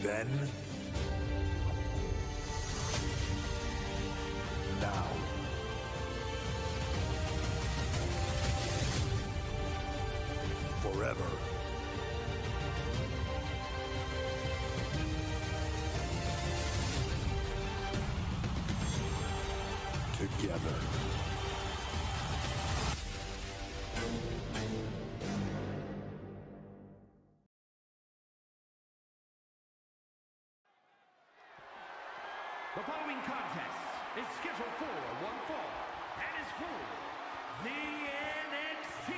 Then, now, forever. Together. The following contest is scheduled for one fall and is for the NXT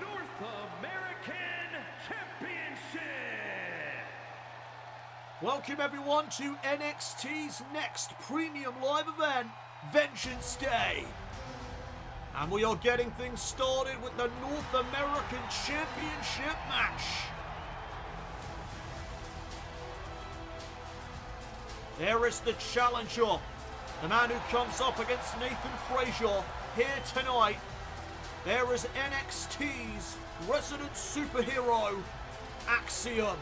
North American Championship. Welcome everyone to NXT's next premium live event, Vengeance Day. And we are getting things started with the North American Championship match. There is the challenger, the man who comes up against Nathan Frazier here tonight. There is NXT's resident superhero, Axiom.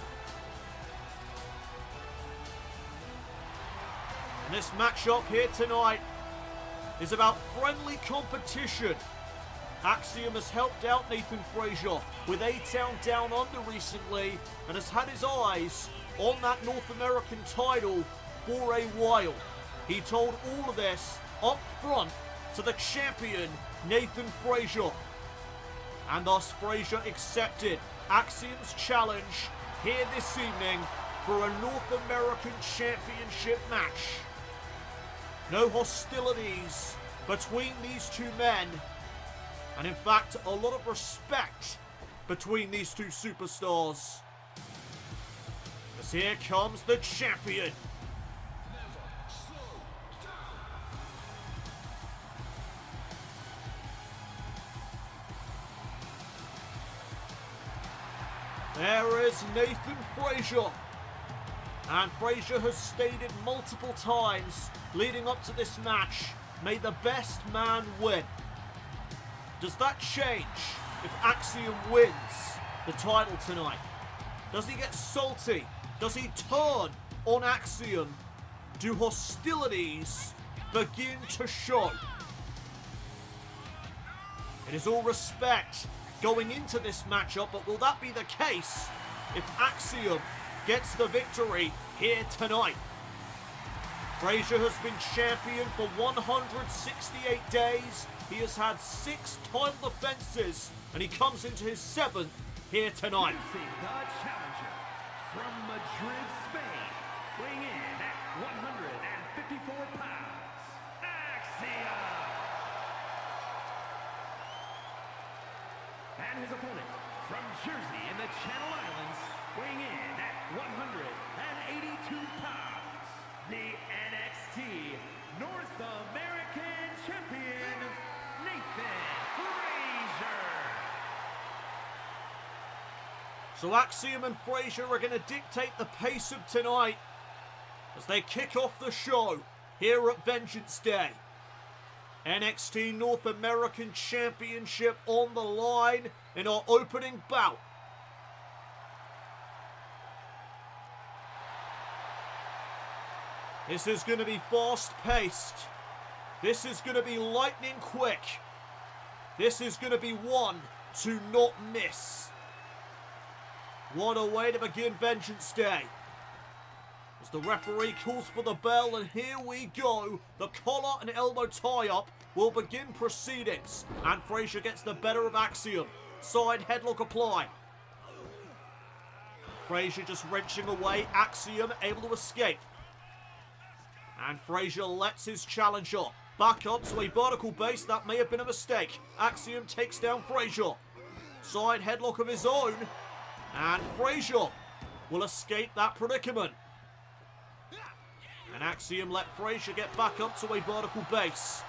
And this matchup here tonight is about friendly competition. Axiom has helped out Nathan Frazier with A-Town Down Under recently and has had his eyes on that North American title for a while. He told all of this up front to the champion, Nathan Frazier. And thus Frazier accepted Axiom's challenge here this evening for a North American Championship match. No hostilities between these two men. And in fact, a lot of respect between these two superstars. As here comes the champion. There is Nathan Frazier. And Frazier has stated multiple times leading up to this match, may the best man win. Does that change if Axiom wins the title tonight? Does he get salty? Does he turn on Axiom? Do hostilities begin to show? It is all respect going into this matchup, but will that be the case if Axiom gets the victory here tonight? Frazier has been champion for 168 days. He has had 6 title defenses, and he comes into his 7th here tonight. The challenger from Madrid, Spain, weighing in at 154 pounds, Axiom. And his opponent from Jersey in the Channel Islands, weighing in at 182 pounds, the NXT North American Champion, Nathan Frazier. So Axiom and Frazier are going to dictate the pace of tonight as they kick off the show here at Vengeance Day. NXT North American Championship on the line in our opening bout. This is going to be fast-paced. This is going to be lightning quick. This is going to be one to not miss. What a way to begin Vengeance Day. As the referee calls for the bell, and here we go. The collar and elbow tie-up will begin proceedings. And Frazier gets the better of Axiom. Side headlock applied. Frazier just wrenching away. Axiom able to escape. And Frazier lets his challenger back up to a vertical base. That may have been a mistake. Axiom takes down Frazier. Side headlock of his own. And Frazier will escape that predicament. And Axiom let Frazier get back up to a vertical base.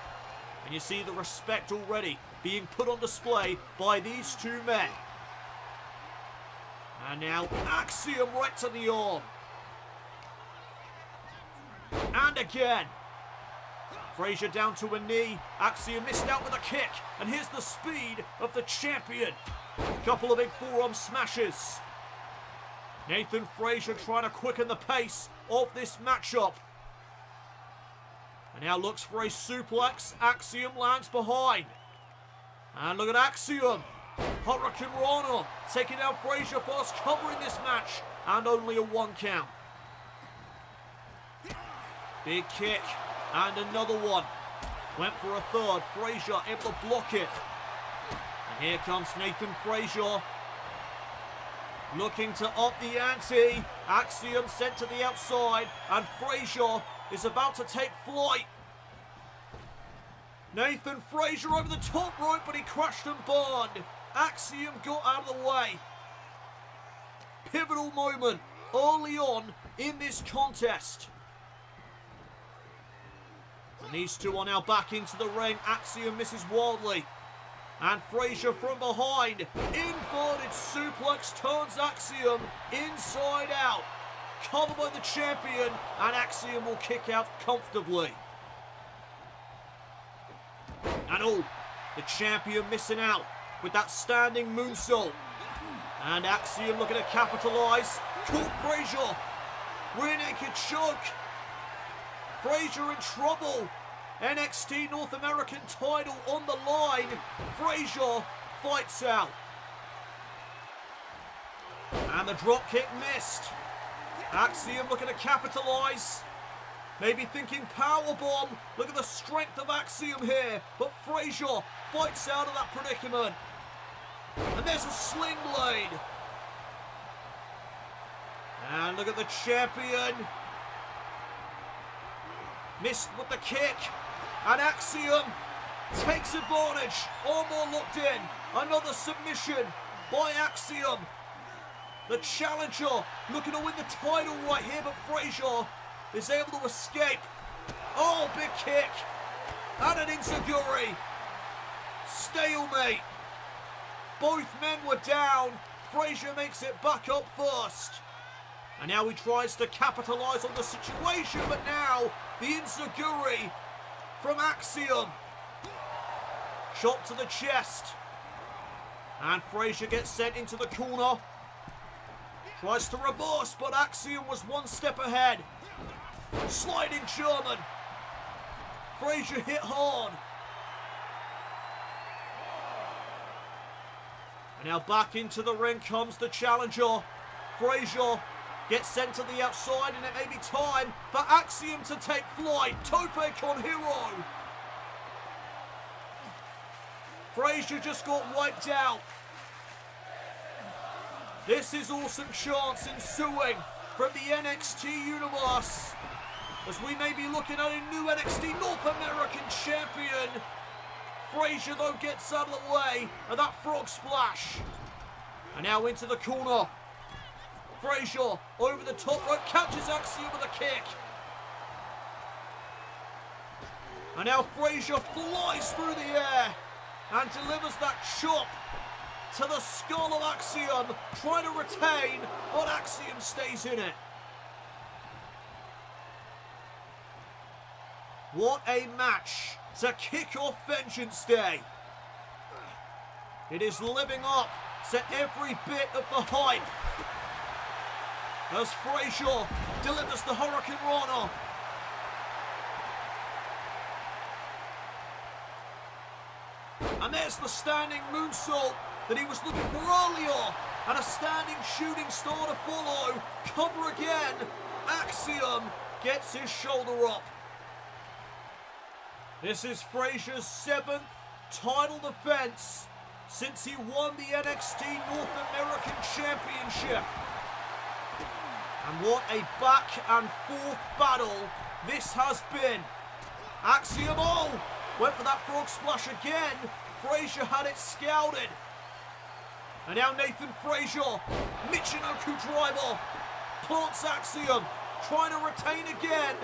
And you see the respect already being put on display by these two men. And now Axiom right to the arm. And again. Frazier down to a knee. Axiom missed out with a kick. And here's the speed of the champion. A couple of big forearm smashes. Nathan Frazier trying to quicken the pace of this matchup. And now looks for a suplex. Axiom lands behind. And look at Axiom. Hurricane Rana taking down Frazier fast, covering this match. And only a 1 count. Big kick. And another one. Went for a third. Frazier able to block it. And here comes Nathan Frazier. Looking to up the ante. Axiom sent to the outside. And Frazier is about to take flight. Nathan Frazier over the top rope, but he crashed and burned. Axiom got out of the way. Pivotal moment early on in this contest. And these two are now back into the ring. Axiom misses wildly. And Frazier from behind. Inverted suplex turns Axiom inside out. Covered by the champion. And Axiom will kick out comfortably. And oh, the champion missing out with that standing moonsault. And Axiom looking to capitalise. Caught Frazier. Rear naked choke. Frazier in trouble. NXT North American title on the line. Frazier fights out. And the drop kick missed. Axiom looking to capitalise. Maybe thinking powerbomb. Look at the strength of Axiom here. But Frazier fights out of that predicament. And there's a sling blade. And look at the champion. Missed with the kick. And Axiom takes advantage. Armor locked in. Another submission by Axiom. The challenger looking to win the title right here, but Frazier is able to escape. Oh, big kick. And an enziguri. Stalemate. Both men were down. Frazier makes it back up first. And now he tries to capitalise on the situation, but now the enziguri from Axiom. Shot to the chest. And Frazier gets sent into the corner. Tries to reverse, but Axiom was 1 step ahead. Sliding German. Frazier hit hard. And now back into the ring comes the challenger. Frazier gets sent to the outside, and it may be time for Axiom to take flight. Tope con hero. Frazier just got wiped out. This is awesome chance ensuing from the NXT universe, as we may be looking at a new NXT North American champion. Frazier though gets out of the way of that frog splash. And now into the corner. Frazier over the top rope, catches Axiom with a kick. And now Frazier flies through the air and delivers that chop to the skull of Axiom, trying to retain, but Axiom stays in it. What a match to kick off Vengeance Day. It is living up to every bit of the hype, as Frazier delivers the Hurricane Rana. And there's the standing moonsault that he was looking for earlier. And a standing shooting star to follow. Cover again. Axiom gets his shoulder up. This is Frazier's 7th title defense since he won the NXT North American Championship. And what a back and forth battle this has been. Axiom, went for that frog splash again. Frazier had it scouted. And now Nathan Frazier, Michinoku driver, plants Axiom, trying to retain again,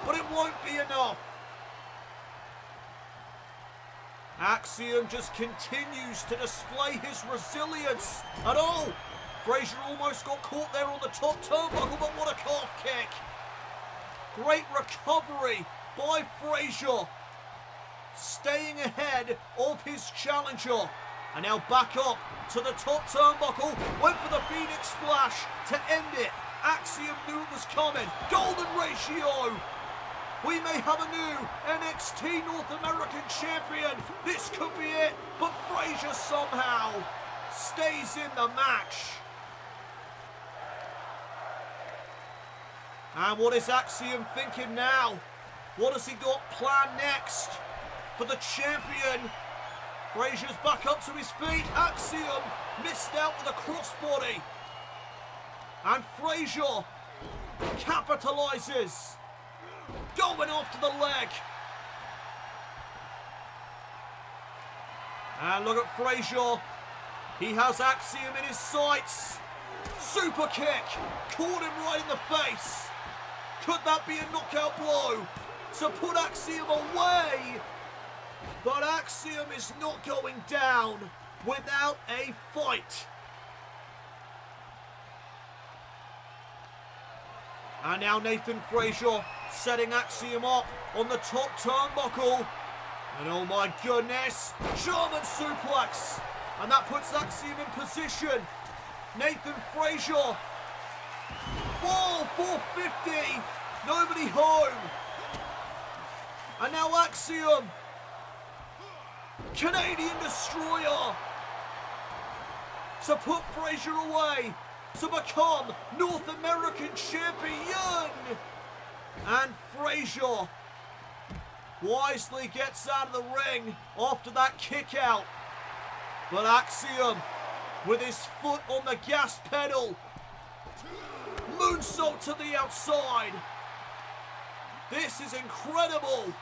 but it won't be enough. Axiom just continues to display his resilience. And Frazier almost got caught there on the top turnbuckle, but what a calf kick. Great recovery by Frazier, staying ahead of his challenger. And now back up to the top turnbuckle, went for the Phoenix Splash to end it. Axiom knew it was coming. Golden Ratio. We may have a new NXT North American champion. This could be it, but Frazier somehow stays in the match. And what is Axiom thinking now? What has he got planned next for the champion? Frazier's back up to his feet. Axiom missed out with a crossbody. And Frazier capitalizes. Going after the leg. And look at Frazier. He has Axiom in his sights. Super kick. Caught him right in the face. Could that be a knockout blow to put Axiom away? But Axiom is not going down without a fight. And now Nathan Frazier setting Axiom up on the top turnbuckle. And oh my goodness, German suplex. And that puts Axiom in position. Nathan Frazier. Whoa, 450. Nobody home. And now Axiom. Canadian Destroyer. To put Frazier away. To become North American champion. And Frazier wisely gets out of the ring after that kick out. But Axiom with his foot on the gas pedal. Moonsault to the outside. This is incredible.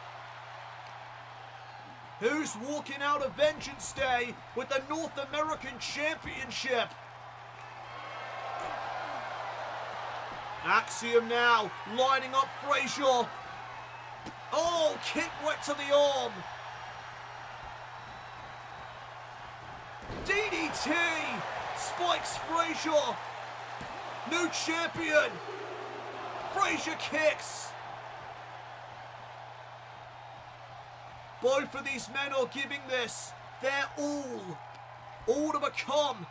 Who's walking out of Vengeance Day with the North American Championship? Axiom now lining up Frazier. Oh, kick right to the arm. DDT spikes Frazier. New champion. Frazier kicks. Both of these men are giving this their all to become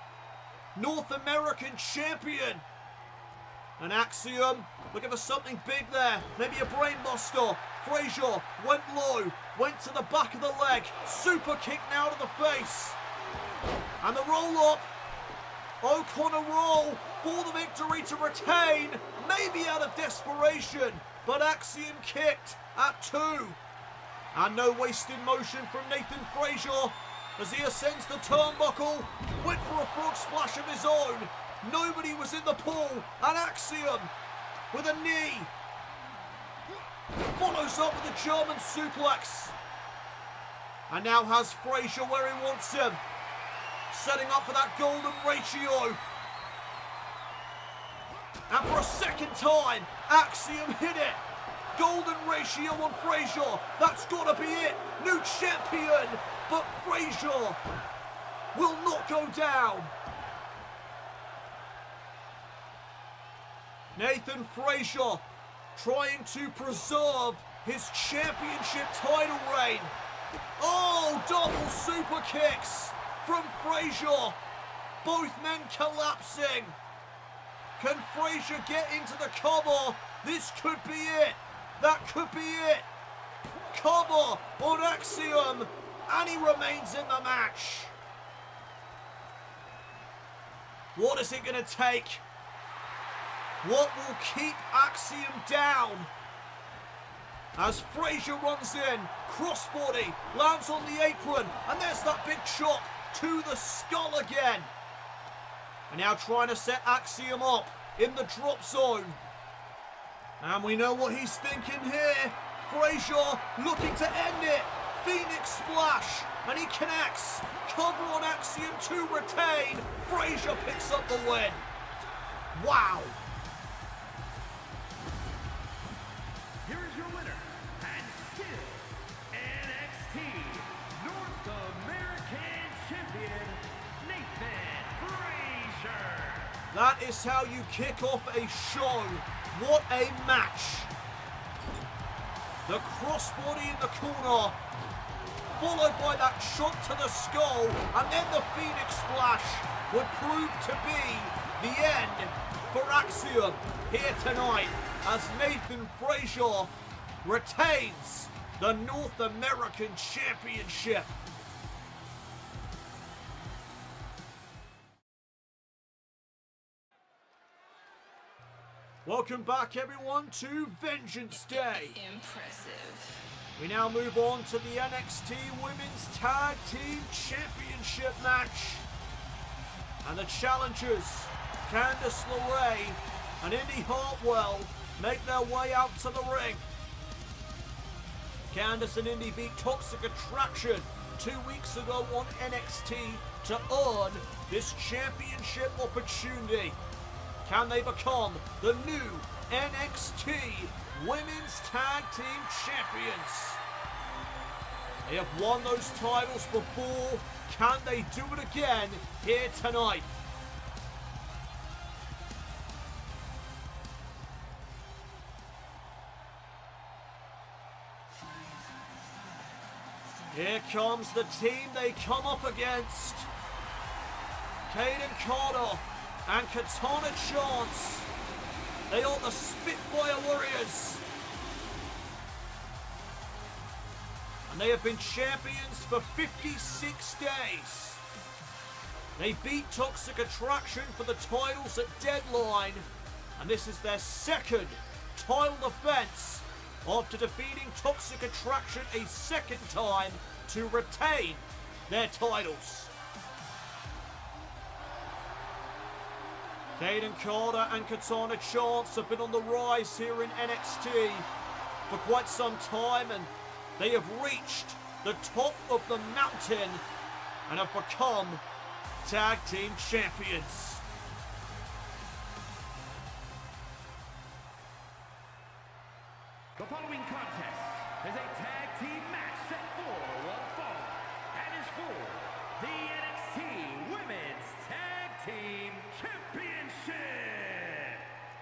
North American champion. And Axiom looking for something big there. Maybe a brainbuster. Frazier went low, went to the back of the leg. Super kick now to the face. And the roll up. O'Connor roll for the victory to retain. Maybe out of desperation. But Axiom kicked at 2. And no wasted motion from Nathan Frazier as he ascends the turnbuckle. Went for a frog splash of his own. Nobody was in the pool, and Axiom with a knee follows up with a German suplex, and now has Frazier where he wants him, setting up for that golden ratio. And for a second time, Axiom hit it. Golden ratio on Frazier. That's got to be it. New champion, but Frazier will not go down. Nathan Frazier trying to preserve his championship title reign. Oh, double super kicks from Frazier. Both men collapsing. Can Frazier get into the cover? This could be it. That could be it. Cover on Axiom, and he remains in the match. What is it going to take? What will keep Axiom down? As Frazier runs in, crossbody, lands on the apron, and there's that big chop to the skull again. And now trying to set Axiom up in the drop zone. And we know what he's thinking here. Frazier looking to end it. Phoenix splash, and he connects. Cover on Axiom to retain. Frazier picks up the win. Wow. Here's your winner, and still NXT North American Champion, Nathan Frazier. That is how you kick off a show. What a match. The crossbody in the corner. followed by that shot to the skull, and then the Phoenix Splash would prove to be the end for Axiom here tonight as Nathan Frazier retains the North American Championship. Welcome back, everyone, to Vengeance Day. Impressive. We now move on to the NXT Women's Tag Team Championship match. And the challengers, Candice LeRae and Indi Hartwell, make their way out to the ring. Candice and Indi beat Toxic Attraction 2 weeks ago on NXT to earn this championship opportunity. Can they become the new NXT Women's Tag Team Champions? They have won those titles before. Can they do it again here tonight? Here comes the team they come up against. Kayden and Katana Chance. They are the Spitfire Warriors. And they have been champions for 56 days. They beat Toxic Attraction for the titles at Deadline. And this is their second title defense after defeating Toxic Attraction a second time to retain their titles. Kayden and Katana Chance have been on the rise here in NXT for quite some time, and they have reached the top of the mountain and have become tag team champions. The following contest is a tag team match set for one fall and is for the NXT Women's Tag Team Championship.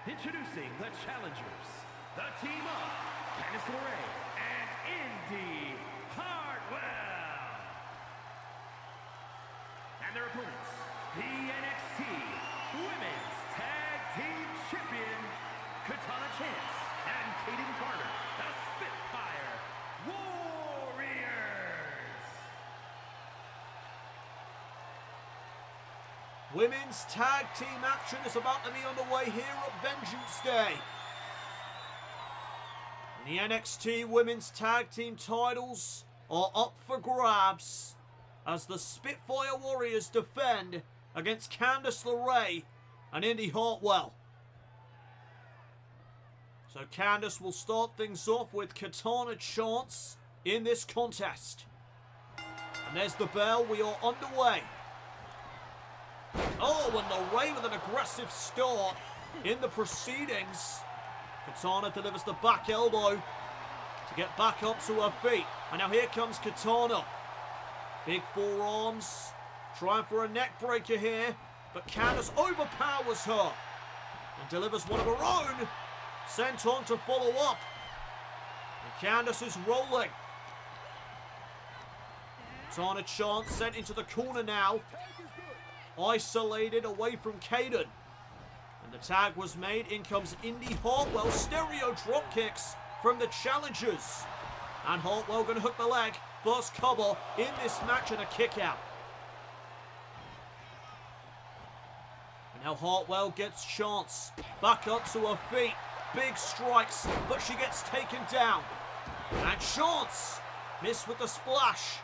Introducing the challengers, the team of Candice LeRae and Indi Hartwell. And their opponents, the NXT Women's Tag Team Champion, Katana Chance and Kayden, the Spitfire Warriors. Women's tag team action is about to be underway here at Vengeance Day. And the NXT Women's Tag Team titles are up for grabs as the Spitfire Warriors defend against Candice LeRae and Indi Hartwell. So Candice will start things off with Katana Chance in this contest. And there's the bell, we are underway. Oh, and LeRae with an aggressive start in the proceedings. Katana delivers the back elbow to get back up to her feet. And now here comes Katana. Big forearms, trying for a neck breaker here. But Candice overpowers her and delivers one of her own. Sent on to follow up. And Candice is rolling. Katana Chance sent into the corner now. Isolated away from Kayden. And the tag was made. In comes Indi Hartwell. Stereo drop kicks from the challengers. And Hartwell going to hook the leg. First cover in this match and a kick out. And now Hartwell gets Chance back up to her feet. Big strikes, but she gets taken down. And Chance missed with the splash.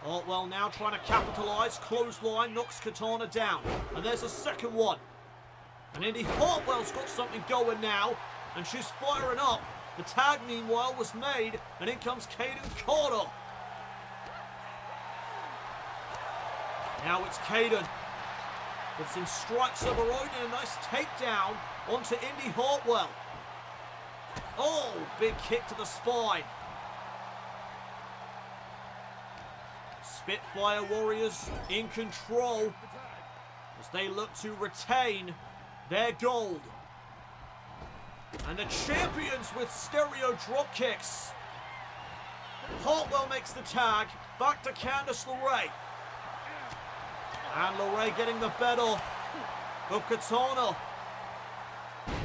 Hartwell now trying to capitalise. Clothesline knocks Katana down. And there's a second one. And Indi Hartwell's got something going now. And she's firing up. The tag, meanwhile, was made. And in comes Kayden. Now it's Kayden with some strikes of her own and a nice takedown onto Indi Hartwell. Oh, big kick to the spine. Spitfire Warriors in control as they look to retain their gold. And the champions with stereo drop kicks. Hartwell makes the tag. Back to Candice LeRae. And LeRae getting the better of Katana.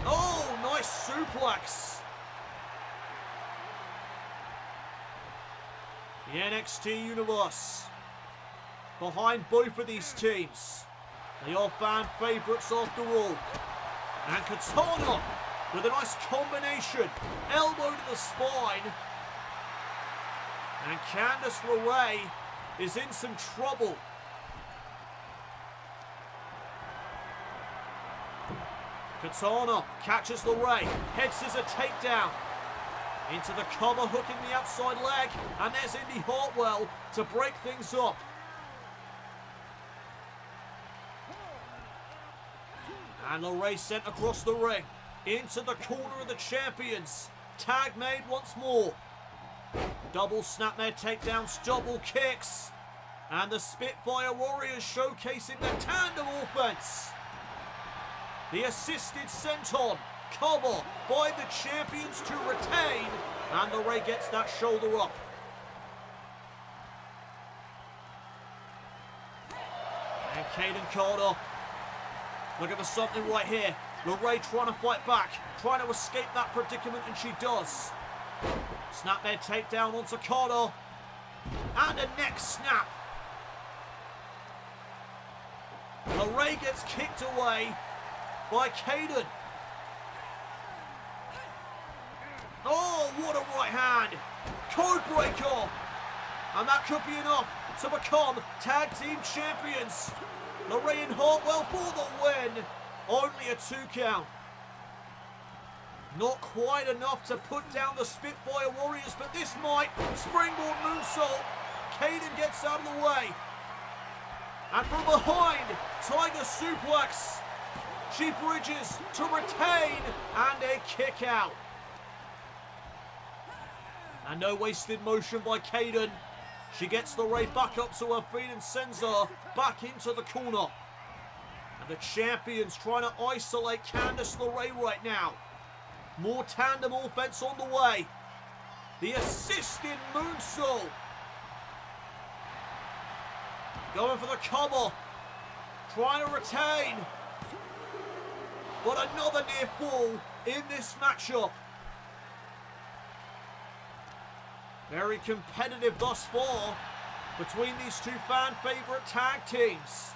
Oh, nice suplex. The NXT Universe behind both of these teams. They are fan favourites after all. And Katana with a nice combination. Elbow to the spine. And Candice LeRae is in some trouble. Katana catches LeRae. Head scissor takedown. Into the cover, hooking the outside leg. And there's Indi Hartwell to break things up. And LeRae sent across the ring. Into the corner of the champions. Tag made once more. Double snapmare takedowns, double kicks. And the Spitfire Warriors showcasing their tandem offense. The assisted senton. Cover by the champions to retain. And LeRae gets that shoulder up. And Kayden Carter looking for something right here. LeRae trying to fight back. Trying to escape that predicament, and she does. Snapmare takedown onto Carter. And a neck snap. LeRae gets kicked away by Kayden. Oh, what a right hand. Codebreaker. And that could be enough to become tag team champions. LeRae and Hartwell for the win. Only a 2 count. Not quite enough to put down the Spitfire Warriors, but this might. Springboard moonsault. Kayden gets out of the way. And from behind, Tiger suplex. She bridges to retain and a kick out. And no wasted motion by Kayden. She gets LeRae back up to her feet and sends her back into the corner. And the champions trying to isolate Candice LeRae right now. More tandem offense on the way. The assisted moonsault. Going for the cover. Trying to retain. But another near fall in this matchup. Very competitive thus far between these two fan favourite tag teams.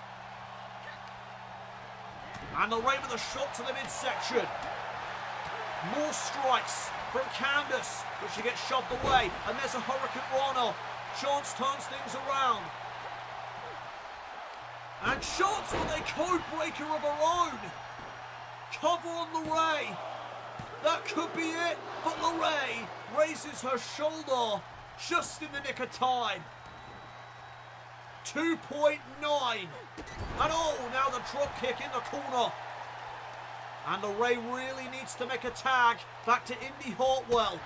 And LeRae with a shot to the midsection. More strikes from Candice, but she gets shoved away. And there's a Hurricane Rana. Chance turns things around. And Chance with a code breaker of her own. Cover on LeRae. That could be it, but LeRae raises her shoulder just in the nick of time. 2.9. And oh, now the drop kick in the corner. And LeRae really needs to make a tag back to Indi Hartwell.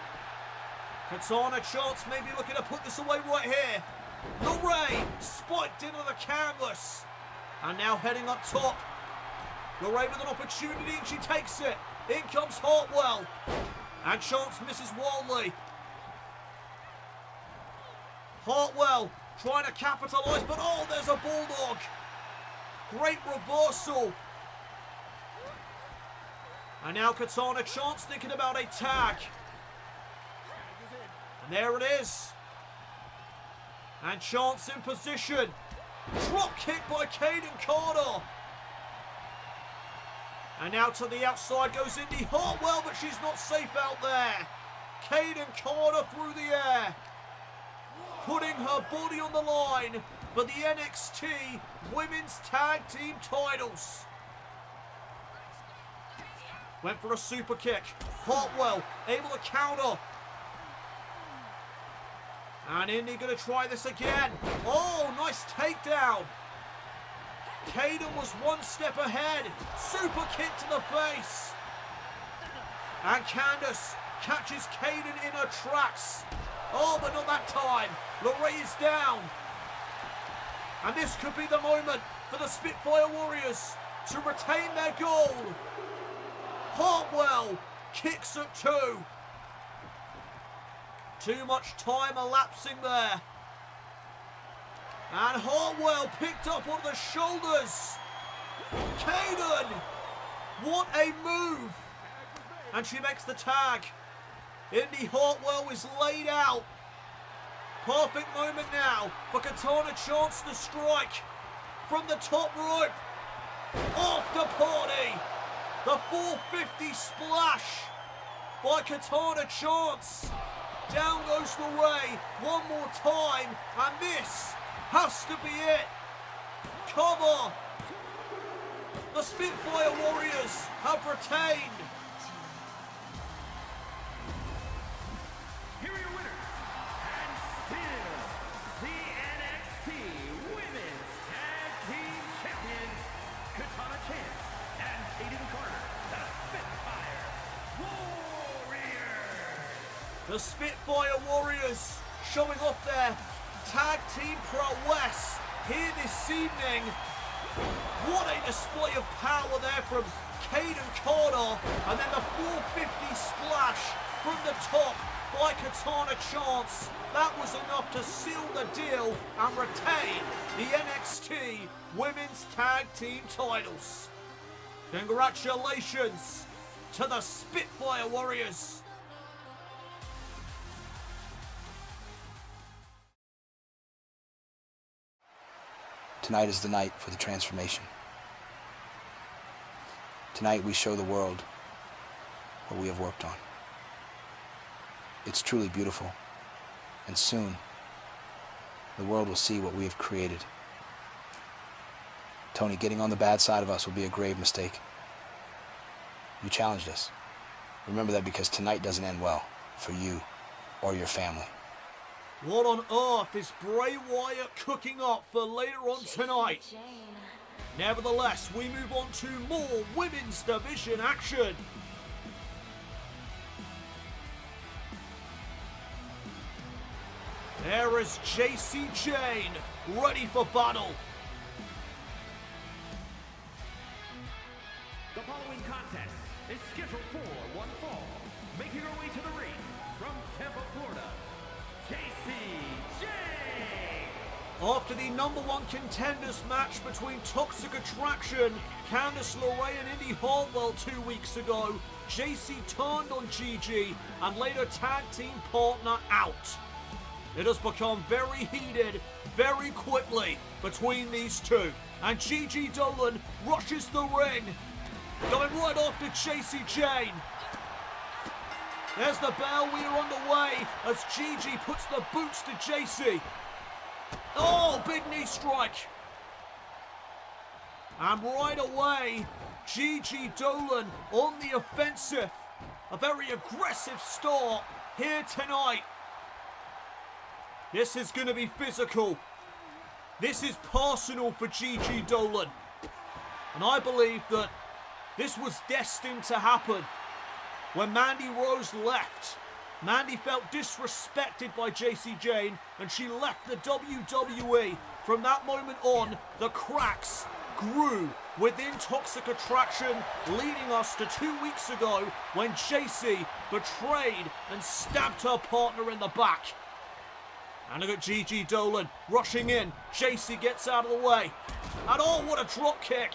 Katana Chance maybe looking to put this away right here. LeRae spiked into the canvas. And now heading up top. LeRae with an opportunity and she takes it. In comes Hartwell. And Chance misses wildly. Hartwell trying to capitalise, but oh, there's a bulldog. Great reversal. And now Katana Chance thinking about a tag. And there it is. And Chance in position. Drop kick by Kayden Carter. And now to the outside goes Indi Hartwell, but she's not safe out there. Kayden Carter through the air. Putting her body on the line for the NXT Women's Tag Team titles. Went for a super kick. Hartwell able to counter. And Indi going to try this again. Oh, nice takedown. Kayden was one step ahead. Super kick to the face. And Candice catches Kayden in her tracks. Oh, but not that time. LeRae is down. And this could be the moment for the Spitfire Warriors to retain their goal. Hartwell kicks at 2. Too much time elapsing there. And Hartwell picked up on the shoulders. Kayden! What a move! And she makes the tag. Indi Hartwell is laid out. Perfect moment now for Katana chance to strike from the top rope. After party. The 450 splash by Katana chance. Down goes LeRae one more time, and this has to be it. Cover. The Spitfire Warriors have retained. Here are your winners, and still the NXT Women's Tag Team Champions, Katana Chance and Kayden Carter, the Spitfire Warriors. The Spitfire Warriors showing off their tag team prowess here this evening. What a display of power there from Kayden Carter, and then the 450 splash from the top by Katana Chance. That was enough to seal the deal and retain the NXT Women's Tag Team titles. Congratulations to the Spitfire Warriors. Tonight is the night for the transformation. Tonight we show the world what we have worked on. It's truly beautiful, and soon the world will see what we have created. Tony, getting on the bad side of us will be a grave mistake. You challenged us. Remember that, because tonight doesn't end well for you or your family. What on earth is Bray Wyatt cooking up for later on tonight? Jacy Jayne. Nevertheless, we move on to more women's division action. There is Jacy Jayne, ready for battle. The following contest is scheduled for one fall. Making her way to the ring from Tampa, Florida, Jacy Jayne. After the #1 contenders match between Toxic Attraction, Candice LeRae and Indi Hartwell 2 weeks ago, Jacy turned on Gigi and laid her tag team partner out. It has become very heated very quickly between these two, and Gigi Dolin rushes the ring, going right after Jacy Jayne. There's the bell, we are underway as Gigi puts the boots to Jacy. Oh, big knee strike. And right away, Gigi Dolin on the offensive. A very aggressive start here tonight. This is going to be physical. This is personal for Gigi Dolin. And I believe that this was destined to happen. When Mandy Rose left, Mandy felt disrespected by Jacy Jayne and she left the WWE. From that moment on, the cracks grew within Toxic Attraction, leading us to 2 weeks ago when Jacy betrayed and stabbed her partner in the back. And look at Gigi Dolin rushing in. Jacy gets out of the way. And oh, what a drop kick.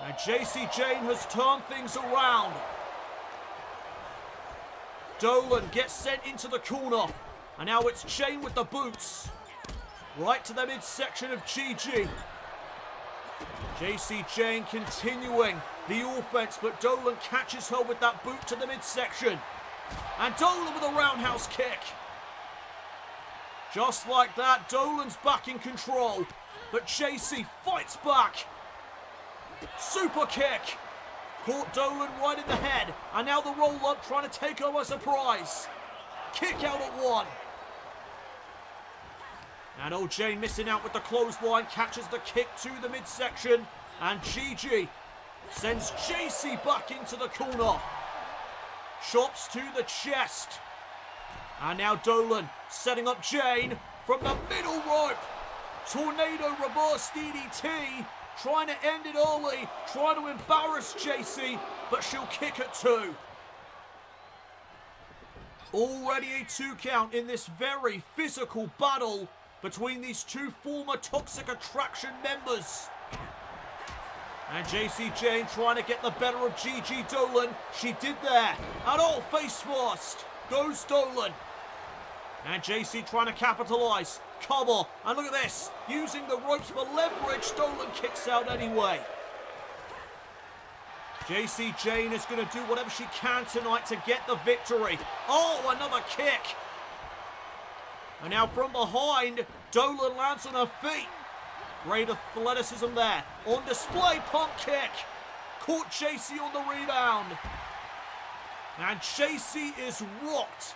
And Jacy Jayne has turned things around. Dolin gets sent into the corner. And now it's Jayne with the boots. Right to the midsection of Gigi. Jacy Jayne continuing the offense, but Dolin catches her with that boot to the midsection. And Dolin with a roundhouse kick. Just like that, Dolin's back in control. But Jacy fights back. Super kick. Caught Dolin right in the head. And now the roll up trying to take her by surprise. Kick out at one. And old Jayne missing out with the clothesline. Catches the kick to the midsection. And Gigi sends Jacy back into the corner. Chops to the chest. And now Dolin setting up Jayne from the middle rope. Tornado reverse DDT. Trying to end it early. Trying to embarrass Jacy. But she'll kick at two. Already a 2 count in this very physical battle between these two former Toxic Attraction members. And Jacy Jayne trying to get the better of Gigi Dolin. She did there. And all face first goes Dolin. And Jacy trying to capitalize. Cover. And look at this. Using the ropes for leverage. Dolin kicks out anyway. Jacy Jayne is going to do whatever she can tonight to get the victory. Oh, another kick. And now from behind, Dolin lands on her feet. Great athleticism there. On display, pump kick. Caught Jacy on the rebound. And Jacy is rocked.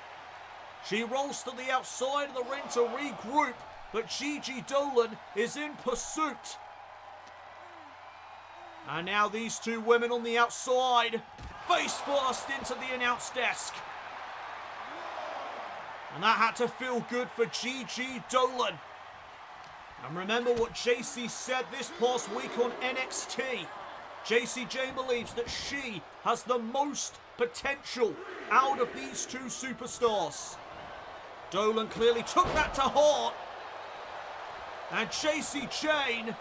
She rolls to the outside of the ring to regroup, but Gigi Dolin is in pursuit. And now these two women on the outside, face first into the announce desk. And that had to feel good for Gigi Dolin. And remember what Jacy said this past week on NXT. Jacy Jayne believes that she has the most potential out of these two superstars. Dolin clearly took that to heart. And Jacy Jayne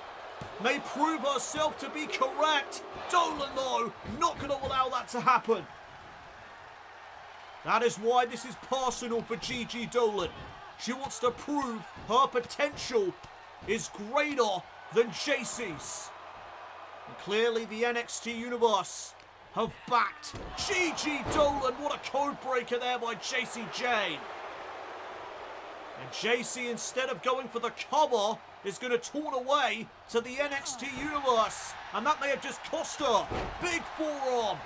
may prove herself to be correct. Dolin, though, not going to allow that to happen. That is why this is personal for Gigi Dolin. She wants to prove her potential is greater than Jacy's. And clearly the NXT Universe have backed Gigi Dolin. What a code breaker there by Jacy Jayne. And Jacy, instead of going for the cover, is going to torn away to the NXT Universe. And that may have just cost her. Big forearm.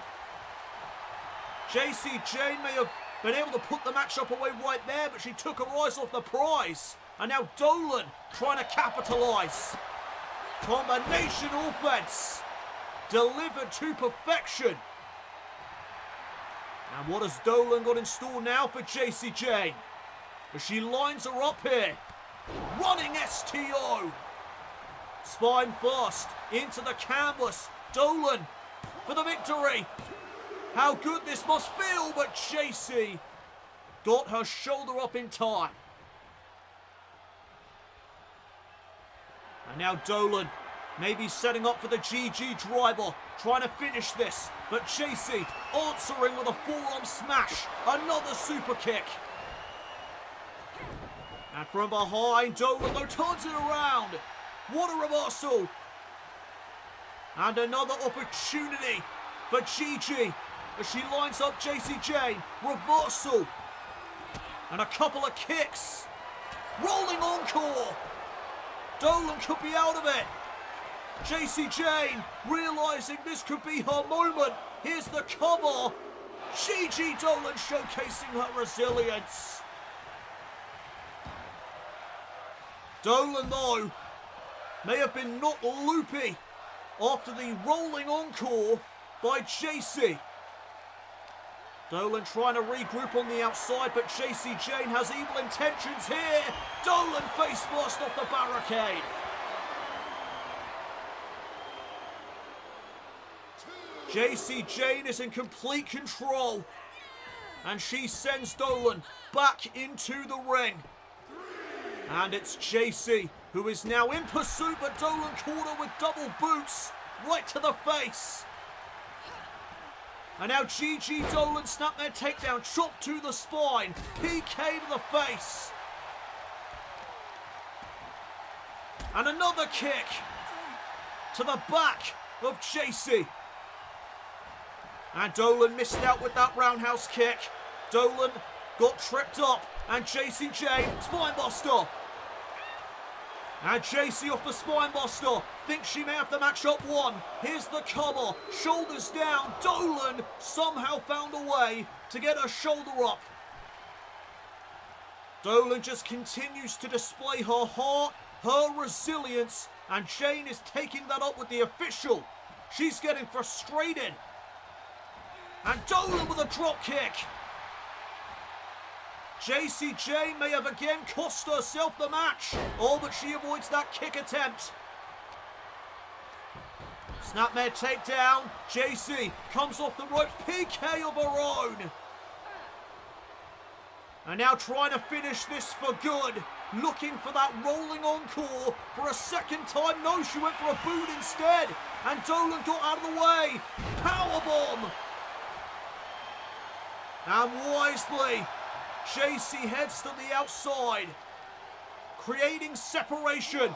Jacy Jayne may have been able to put the matchup away right there, but she took her eyes off the prize. And now Dolin trying to capitalize. Combination offense. Delivered to perfection. And what has Dolin got in store now for Jacy Jayne? As she lines her up here. Running STO. Spine first into the canvas. Dolin for the victory. How good this must feel, but Jacy got her shoulder up in time. And now Dolin maybe setting up for the GG driver, trying to finish this. But Jacy answering with a forearm smash. Another super kick. And from behind, Dolin though turns it around. What a reversal. And another opportunity for Gigi as she lines up Jacy Jayne. Reversal. And a couple of kicks. Rolling encore. Dolin could be out of it. Jacy Jayne realizing this could be her moment. Here's the cover. Gigi Dolin showcasing her resilience. Dolin, though, may have been knocked loopy after the rolling encore by Jacy. Dolin trying to regroup on the outside, but Jacy Jayne has evil intentions here. Dolin face first off the barricade. Jacy Jayne is in complete control. And she sends Dolin back into the ring. And it's Jacy who is now in pursuit, but Dolin caught her with double boots right to the face. And now Gigi Dolin snap their takedown, chop to the spine, PK to the face. And another kick to the back of Jacy. And Dolin missed out with that roundhouse kick. Dolin got tripped up, and Jacy Jayne, spinebuster. And Jacy off the spinebuster. Thinks she may have the match up one. Here's the cover. Shoulders down. Dolin somehow found a way to get her shoulder up. Dolin just continues to display her heart, her resilience, and Jayne is taking that up with the official. She's getting frustrated. And Dolin with a drop kick. Jacy Jayne may have again cost herself the match. Oh, but she avoids that kick attempt. Snapmare takedown. Jacy comes off the ropes. PK of her own. And now trying to finish this for good. Looking for that rolling encore for a second time. No, she went for a boot instead. And Dolin got out of the way. Powerbomb. And wisely, Jacy heads to the outside, creating separation.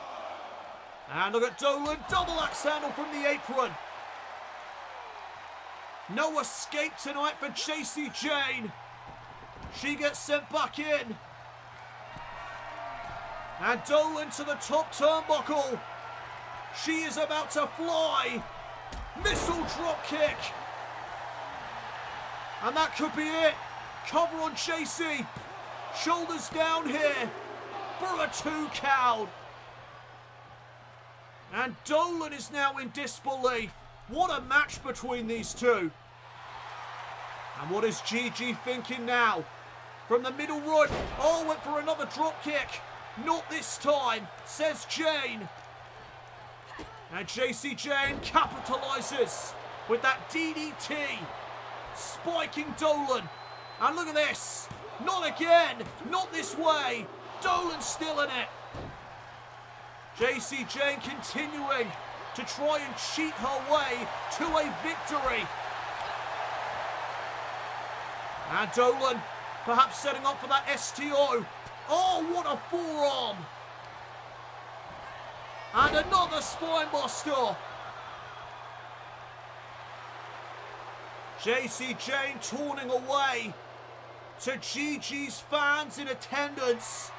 And look at Dolin, double axe handle from the apron. No escape tonight for Jacy Jayne. She gets sent back in. And Dolin to the top turnbuckle. She is about to fly. Missile drop kick. And that could be it. Cover on Jacy. Shoulders down here for a 2 count. And Dolin is now in disbelief. What a match between these two. And what is Gigi thinking now? From the middle rope. Oh, went for another drop kick. Not this time, says Jayne. And Jacy Jayne capitalizes with that DDT. Spiking Dolin. And look at this. Not again. Not this way. Dolin's still in it. Jacy Jayne continuing to try and cheat her way to a victory. And Dolin perhaps setting up for that STO. Oh, what a forearm. And another spinebuster. Jacy Jayne turning away to Gigi's fans in attendance.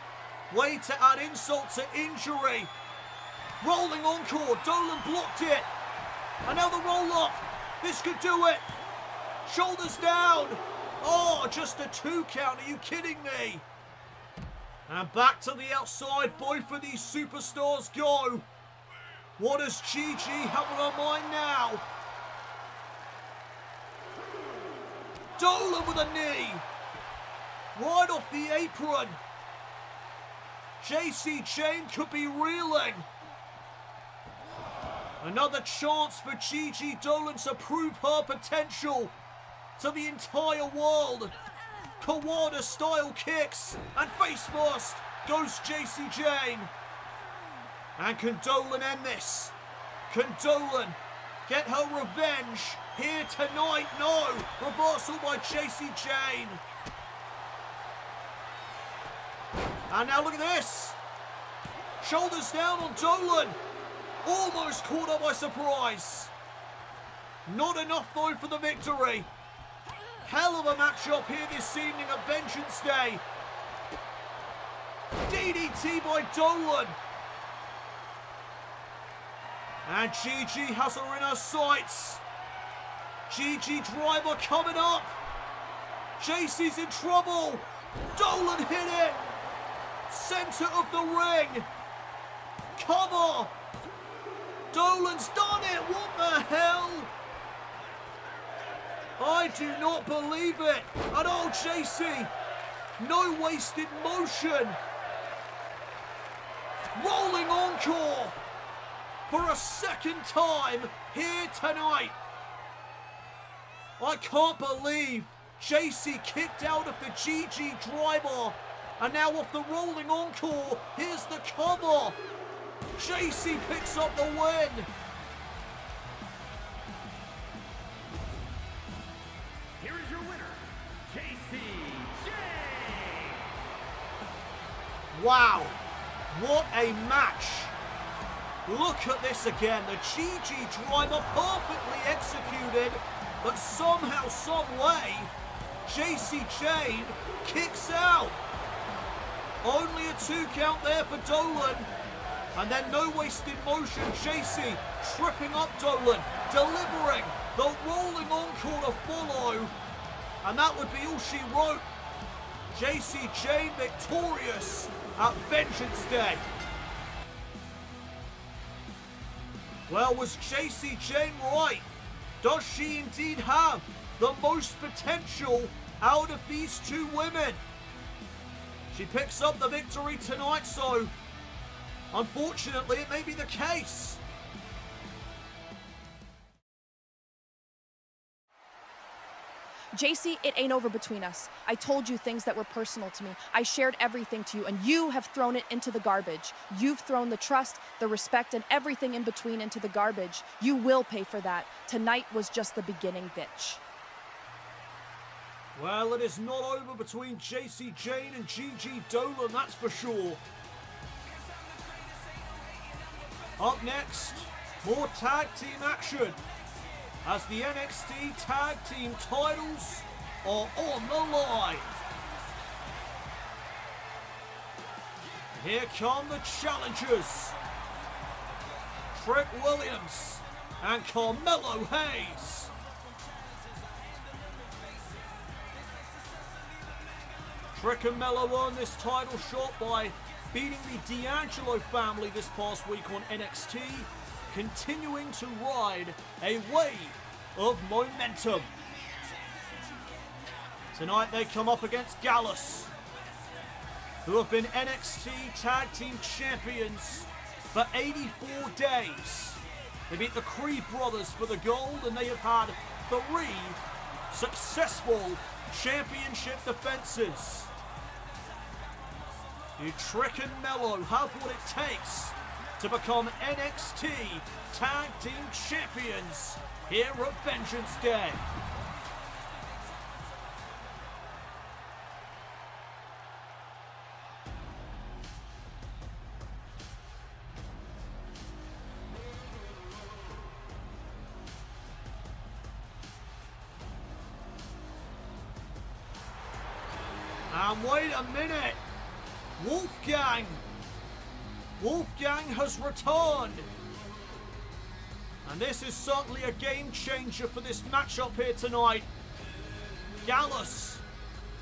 Way to add insult to injury. Rolling encore. Dolin blocked it. And now the roll up. This could do it. Shoulders down. Oh, just a 2 count. Are you kidding me? And back to the outside. Both of these superstars go. What does Gigi have on her mind now? Dolin with a knee. Right off the apron. Jacy Jayne could be reeling. Another chance for Gigi Dolin to prove her potential to the entire world. Kawada style kicks. And face first goes Jacy Jayne. And can Dolin end this? Can Dolin get her revenge here tonight? No. Reversal by Jacy Jayne. And now look at this. Shoulders down on Dolin. Almost caught her by surprise. Not enough though for the victory. Hell of a matchup here this evening at Vengeance Day. DDT by Dolin. And Gigi has her in her sights. Gigi driver coming up. Jacy's in trouble. Dolin hit it. Center of the ring. Cover. Dolin's done it. What the hell? I do not believe it. And oh, Jacy. No wasted motion. Rolling encore. For a second time here tonight. I can't believe Jacy kicked out of the Gigi driver. And now off the rolling encore, here's the cover. Jacy picks up the win. Here is your winner, Jacy Jayne. Wow, what a match. Look at this again. The Gigi driver perfectly executed, but somehow, some way, Jacy Jayne kicks out. Only a 2 count there for Dolin. And then no wasted motion. Jacy tripping up Dolin, delivering the rolling encore to follow. And that would be all she wrote. Jacy Jayne victorious at Vengeance Day. Well, was Jacy Jayne right? Does she indeed have the most potential out of these two women? She picks up the victory tonight, so unfortunately it may be the case. Jacy, it ain't over between us. I told you things that were personal to me. I shared everything to you, and you have thrown it into the garbage. You've thrown the trust, the respect, and everything in between into the garbage. You will pay for that. Tonight was just the beginning, bitch. Well, it is not over between Jacy Jayne and Gigi Dolin, that's for sure. Up next, more tag team action as the NXT tag team titles are on the line. Here come the challengers, Trick Williams and Carmelo Hayes. Trick and Melo won this title shot by beating the D'Angelo family this past week on NXT, continuing to ride a wave of momentum. Tonight they come up against Gallus, who have been NXT Tag Team Champions for 84 days. They beat the Creed brothers for the gold, and they have had 3 successful championship defenses. Do Trick and Melo have what it takes to become NXT Tag Team Champions here at Vengeance Day? And wait a minute! Wolfgang has returned. And this is certainly a game changer for this matchup here tonight. Gallus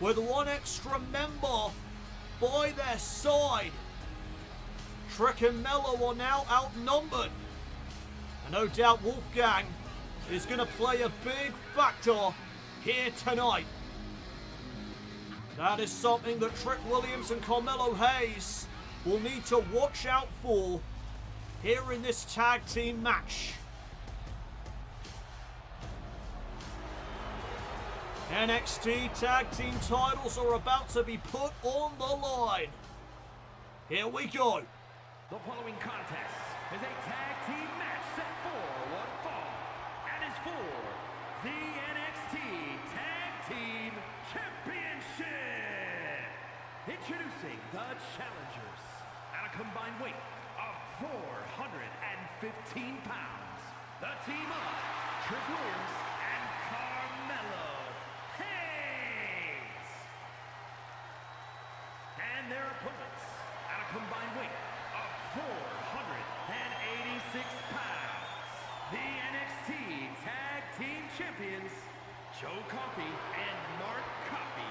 with 1 extra member by their side. Trick and Melo are now outnumbered. And no doubt Wolfgang is going to play a big factor here tonight. That is something that Trick Williams and Carmelo Hayes will need to watch out for here in this tag team match. NXT tag team titles are about to be put on the line. Here we go. The following contest is a tag team match set for one fall and is for the NXT Tag Team Championship. Introducing the challengers at a combined weight of 415 pounds. The team of Trick Williams and Carmelo Hayes. And their opponents at a combined weight of 486 pounds. The NXT Tag Team Champions, Joe Coffey and Mark Coffey.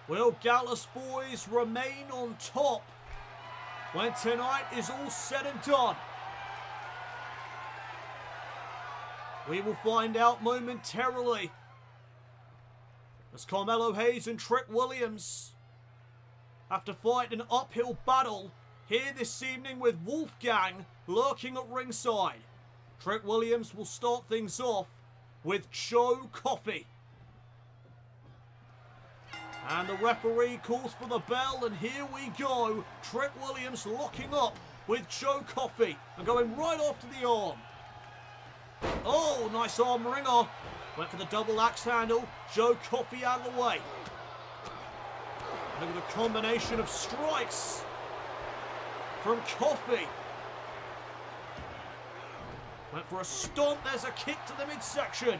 Will Gallus boys remain on top when tonight is all said and done? We will find out momentarily as Carmelo Hayes and Trick Williams have to fight an uphill battle here this evening with Wolfgang lurking at ringside. Trick Williams will start things off with Joe Coffey. And the referee calls for the bell, and here we go. Trick Williams locking up with Joe Coffey and going right after the arm. Oh, nice arm wringer. Went for the double axe handle. Joe Coffey out of the way. Look at the combination of strikes from Coffey. Went for a stomp. There's a kick to the midsection.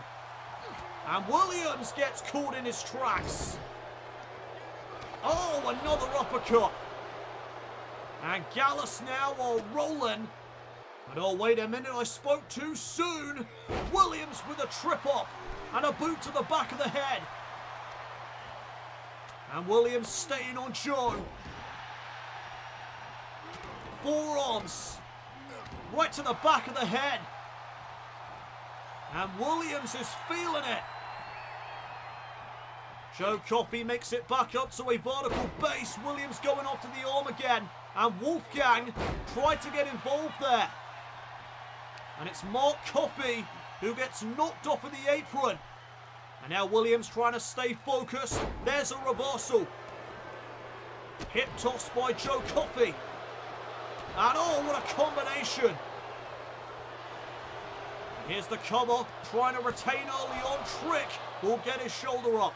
And Williams gets caught in his tracks. Oh, another uppercut. And Gallus now are rolling. But oh, wait a minute, I spoke too soon. Williams with a trip up and a boot to the back of the head. And Williams staying on Joe. Forearms right to the back of the head. And Williams is feeling it. Joe Coffey makes it back up to a vertical base. Williams going after the arm again. And Wolfgang tried to get involved there. And it's Mark Coffey who gets knocked off of the apron. And now Williams trying to stay focused. There's a reversal. Hip toss by Joe Coffey. And oh, what a combination. Here's the cover, trying to retain early on. Trick will get his shoulder up.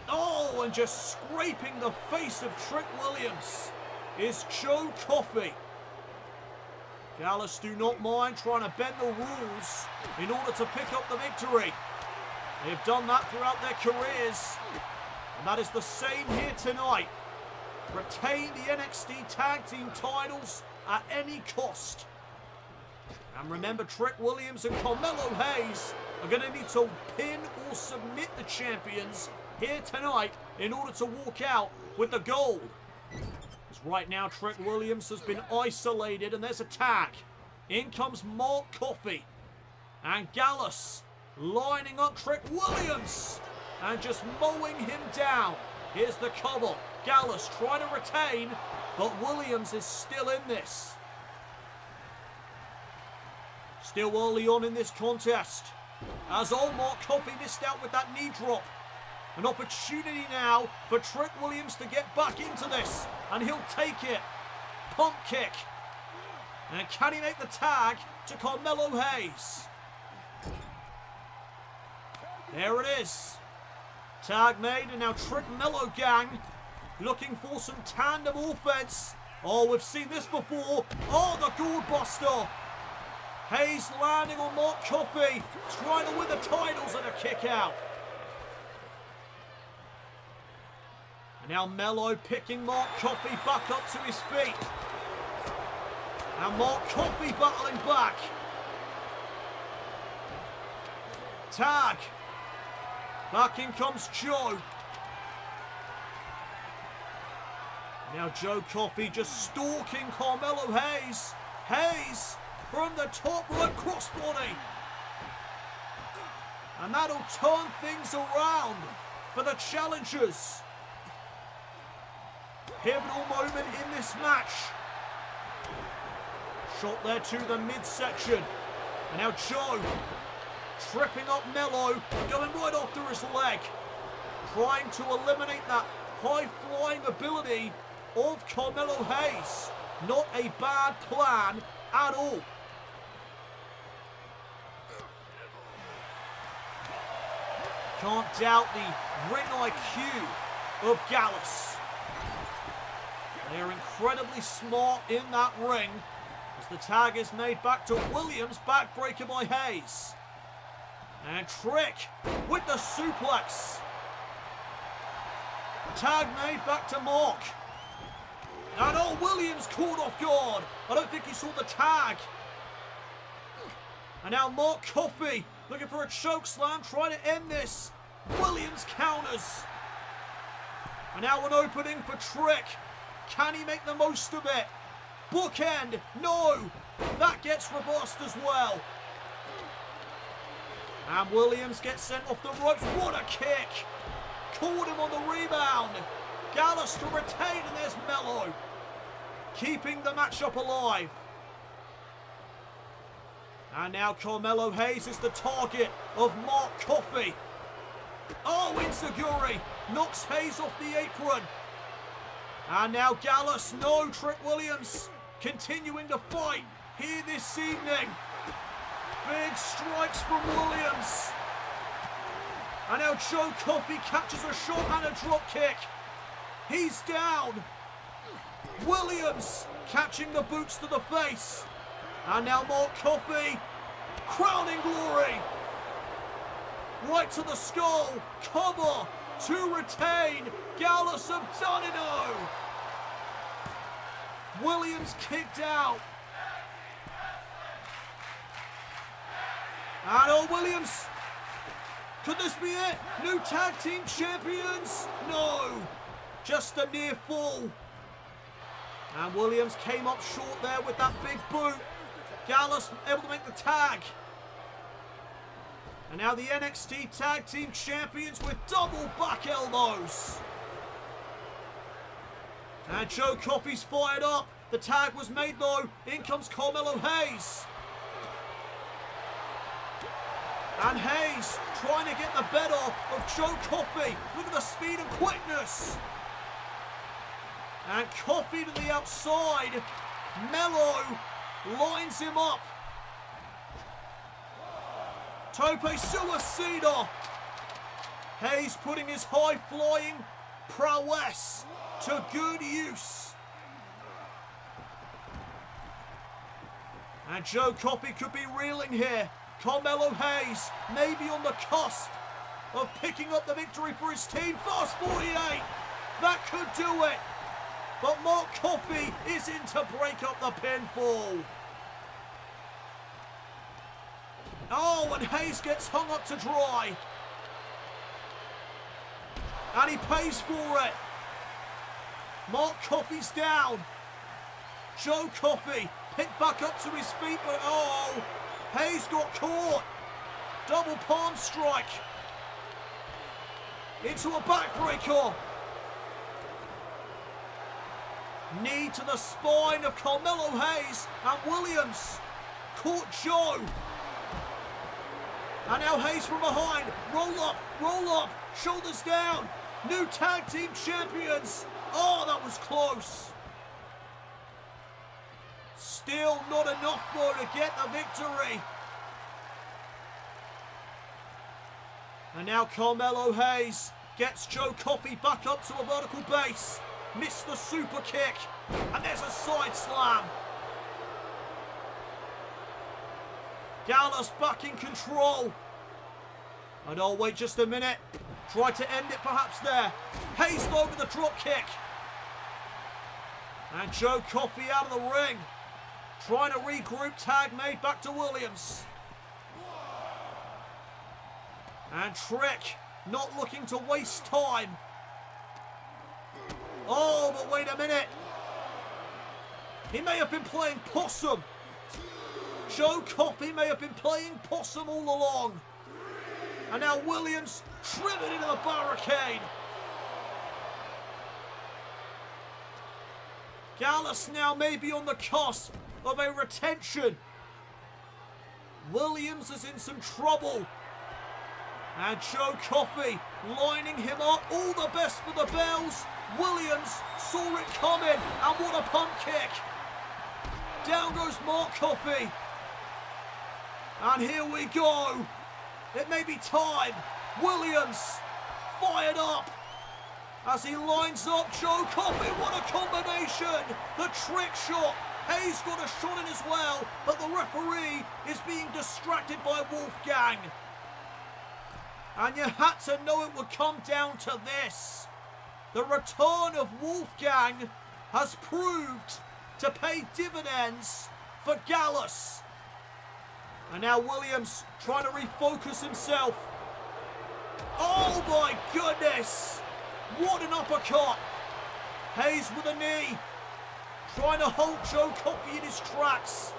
Oh, and just scraping the face of Trick Williams is Joe Coffey. Gallus do not mind trying to bend the rules in order to pick up the victory. They've done that throughout their careers, and that is the same here tonight. Retain the NXT Tag Team titles at any cost. And remember, Trick Williams and Carmelo Hayes are going to need to pin or submit the champions here tonight in order to walk out with the gold. Because right now, Trick Williams has been isolated, and there's a tag. In comes Mark Coffey. And Gallus lining up Trick Williams and just mowing him down. Here's the cover. Gallus trying to retain, but Williams is still in this. Still early on in this contest, as old Mark Coffey missed out with that knee drop. An opportunity now for Trick Williams to get back into this, and he'll take it. Pump kick. And can he make the tag to Carmelo Hayes? There it is. Tag made, and now Trick Mello Gang looking for some tandem offense. Oh, we've seen this before. Oh, the Gourd Buster. Hayes landing on Mark Coffey, trying to win the titles and a kick out. And now Mello picking Mark Coffey back up to his feet. And Mark Coffey battling back. Tag. Back in comes Joe. Now Joe Coffey just stalking Carmelo Hayes. Hayes from the top rope crossbody. And that'll turn things around for the challengers. Pivotal moment in this match. Shot there to the midsection. And now Joe tripping up Mello, going right after his leg. Trying to eliminate that high-flying ability of Carmelo Hayes. Not a bad plan at all. Can't doubt the ring IQ of Gallus. They are incredibly smart in that ring as the tag is made back to Williams, backbreaker by Hayes. And Trick with the suplex. Tag made back to Mark. And oh, Williams caught off guard. I don't think he saw the tag. And now Mark Coffey looking for a choke slam, trying to end this. Williams counters. And now an opening for Trick. Can he make the most of it? Bookend. No. That gets reversed as well. And Williams gets sent off the ropes. What a kick. Caught him on the rebound. Gallus to retain, and there's Mello. Keeping the matchup alive. And now Carmelo Hayes is the target of Mark Coffey. Oh, Inseguri knocks Hayes off the apron. And now Gallus, no, Trick Williams continuing to fight here this evening. Big strikes from Williams. And now Joe Coffey catches a shot and a drop kick. He's down. Williams catching the boots to the face. And now Mark Coffey, crowning glory. Right to the skull. Cover to retain. Gallus have done it all. Williams kicked out. And oh, Williams. Could this be it? New tag team champions? No. Just a near fall. And Williams came up short there with that big boot. Gallus able to make the tag. And now the NXT Tag Team Champions with double back elbows. And Joe Coffey's fired up. The tag was made though. In comes Carmelo Hayes. And Hayes trying to get the better of Joe Coffey. Look at the speed and quickness. And Coffey to the outside. Mello lines him up. Tope Suicida. Hayes putting his high-flying prowess to good use. And Joe Coffey could be reeling here. Carmelo Hayes maybe on the cusp of picking up the victory for his team. Fast 48. That could do it. But Mark Coffey is in to break up the pinfall. Oh, and Hayes gets hung up to dry. And he pays for it. Mark Coffey's down. Joe Coffey picked back up to his feet, but oh, Hayes got caught. Double palm strike. Into a backbreaker. Knee to the spine of Carmelo Hayes, and Williams caught Joe. And now Hayes from behind. Roll up, shoulders down. New tag team champions. Oh, that was close. Still not enough though to get the victory. And now Carmelo Hayes gets Joe Coffey back up to a vertical base. Missed the super kick. And there's a side slam. Gallus back in control. And oh, wait just a minute. Try to end it perhaps there. Hayes over the drop kick. And Joe Coffey out of the ring. Trying to regroup, tag made back to Williams. And Trick not looking to waste time. Oh, but wait a minute. He may have been playing possum. Joe Coffey may have been playing possum all along. And now Williams driven into the barricade. Gallus now may be on the cusp of a retention. Williams is in some trouble. And Joe Coffey lining him up. All the best for the bells. Williams saw it coming. And what a pump kick. Down goes Mark Coffey. And here we go. It may be time. Williams fired up as he lines up Joe Coffey. What a combination. The trick shot. Hayes got a shot in as well, but the referee is being distracted by Wolfgang. And you had to know it would come down to this. The return of Wolfgang has proved to pay dividends for Gallus. And now Williams trying to refocus himself. Oh my goodness! What an uppercut! Hayes with a knee. Trying to hold Joe Coffey in his tracks.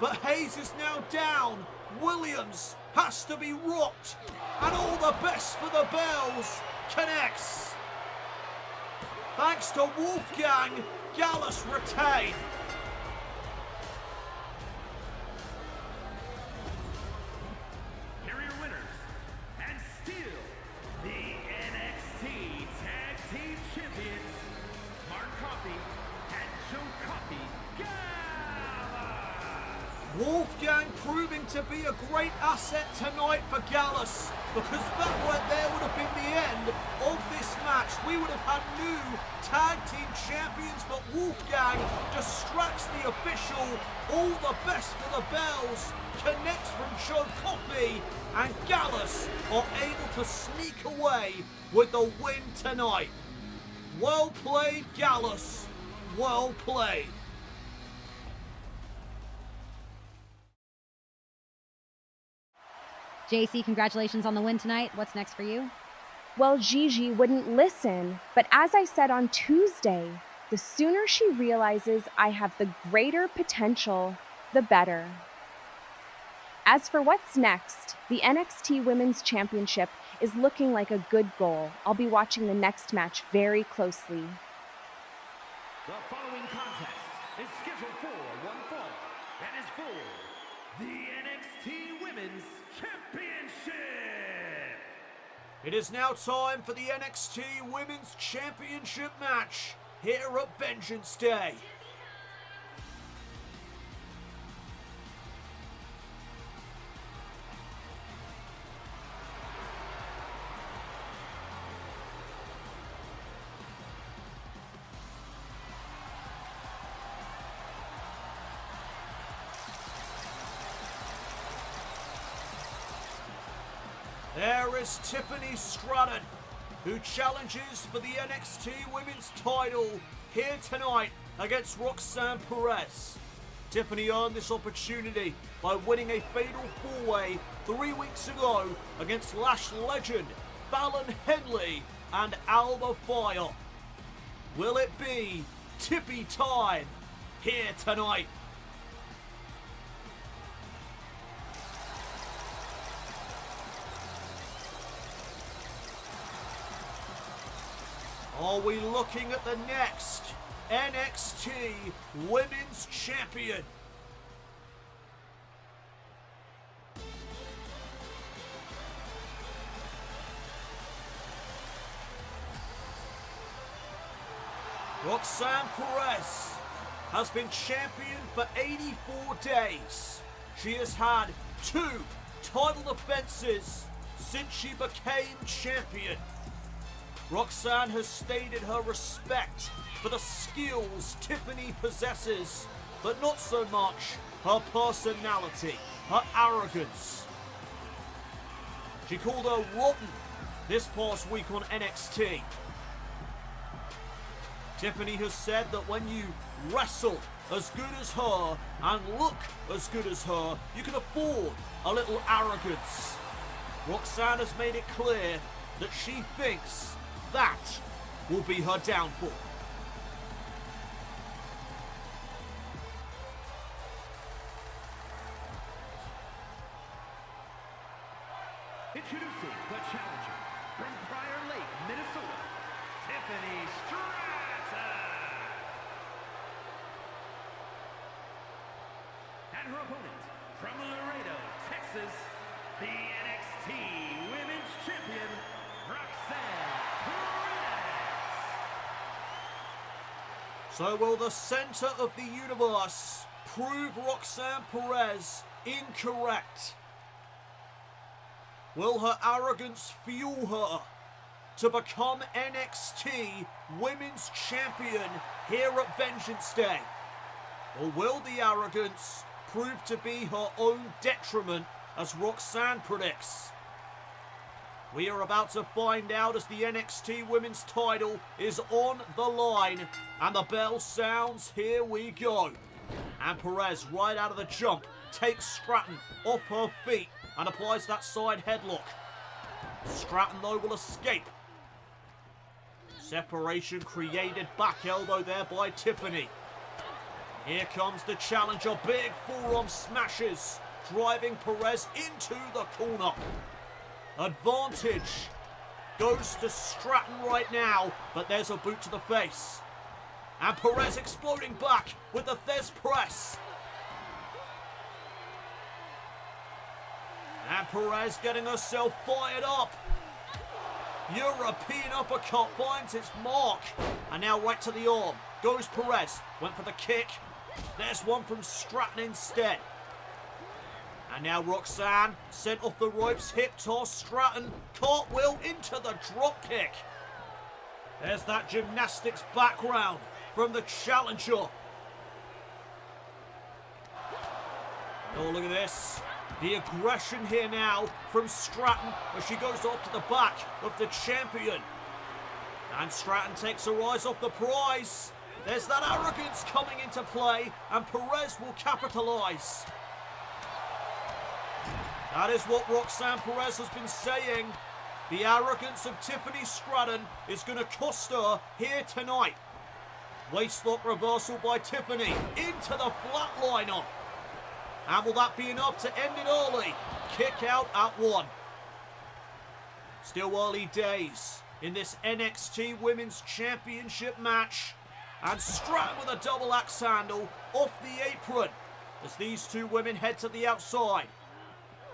But Hayes is now down. Williams has to be rocked. And all the best for the bells connects. Thanks to Wolfgang, Gallus retained. Here are your winners, and still the NXT Tag Team Champions, Mark Coffey and Joe Coffey Gallus. Wolfgang proving to be a great asset tonight for Gallus, because that right there would have been the end of this match. We would have had new tag team champions, but Wolfgang distracts the official. All the best for the bells connects from Joe Coffey, and Gallus are able to sneak away with the win tonight. Well played, Gallus. Well played. Jacy, congratulations on the win tonight. What's next for you? Well, Gigi wouldn't listen, but as I said on Tuesday, the sooner she realizes I have the greater potential, the better. As for what's next, the NXT Women's Championship is looking like a good goal. I'll be watching the next match very closely. The following contest It is now time for the NXT Women's Championship match here at Vengeance Day. There is Tiffany Stratton, who challenges for the NXT Women's title here tonight against Roxanne Perez. Tiffany earned this opportunity by winning a fatal four-way 3 weeks ago against Lash legend Fallon Henley and Alba Fire. Will it be Tiffy time here tonight? Are we looking at the next NXT Women's Champion? Roxanne Perez has been champion for 84 days. She has had 2 title defenses since she became champion. Roxanne has stated her respect for the skills Tiffany possesses, but not so much her personality, her arrogance. She called her rotten this past week on NXT. Tiffany has said that when you wrestle as good as her and look as good as her, you can afford a little arrogance. Roxanne has made it clear that she thinks that will be her downfall. Introducing the challenger from Prior Lake, Minnesota, Tiffany Stratton. And her opponent from Laredo, Texas, the NXT Women's Champion, Roxanne Perez. So will the center of the universe prove Roxanne Perez incorrect? Will her arrogance fuel her to become NXT Women's Champion here at Vengeance Day? Or will the arrogance prove to be her own detriment, as Roxanne predicts? We are about to find out as the NXT Women's title is on the line, and the bell sounds. Here we go. And Perez, right out of the jump, takes Stratton off her feet and applies that side headlock. Stratton, though, will escape. Separation created, back elbow there by Tiffany. Here comes the challenger, big forearm smashes, driving Perez into the corner. Advantage goes to Stratton right now, but there's a boot to the face. And Perez exploding back with the Thez press. And Perez getting herself fired up. European uppercut finds its mark. And now right to the arm goes Perez. Went for the kick. There's one from Stratton instead. And now Roxanne sent off the ropes, hip toss, Stratton, cartwheel into the drop kick. There's that gymnastics background from the challenger. Oh, look at this. The aggression here now from Stratton as she goes off to the back of the champion. And Stratton takes her eyes off the prize. There's that arrogance coming into play, and Perez will capitalize. That is what Roxanne Perez has been saying. The arrogance of Tiffany Stratton is going to cost her here tonight. Waistlock reversal by Tiffany into the flatliner. And will that be enough to end it early? Kick out at 1. Still early days in this NXT Women's Championship match. And Stratton with a double axe handle off the apron as these two women head to the outside.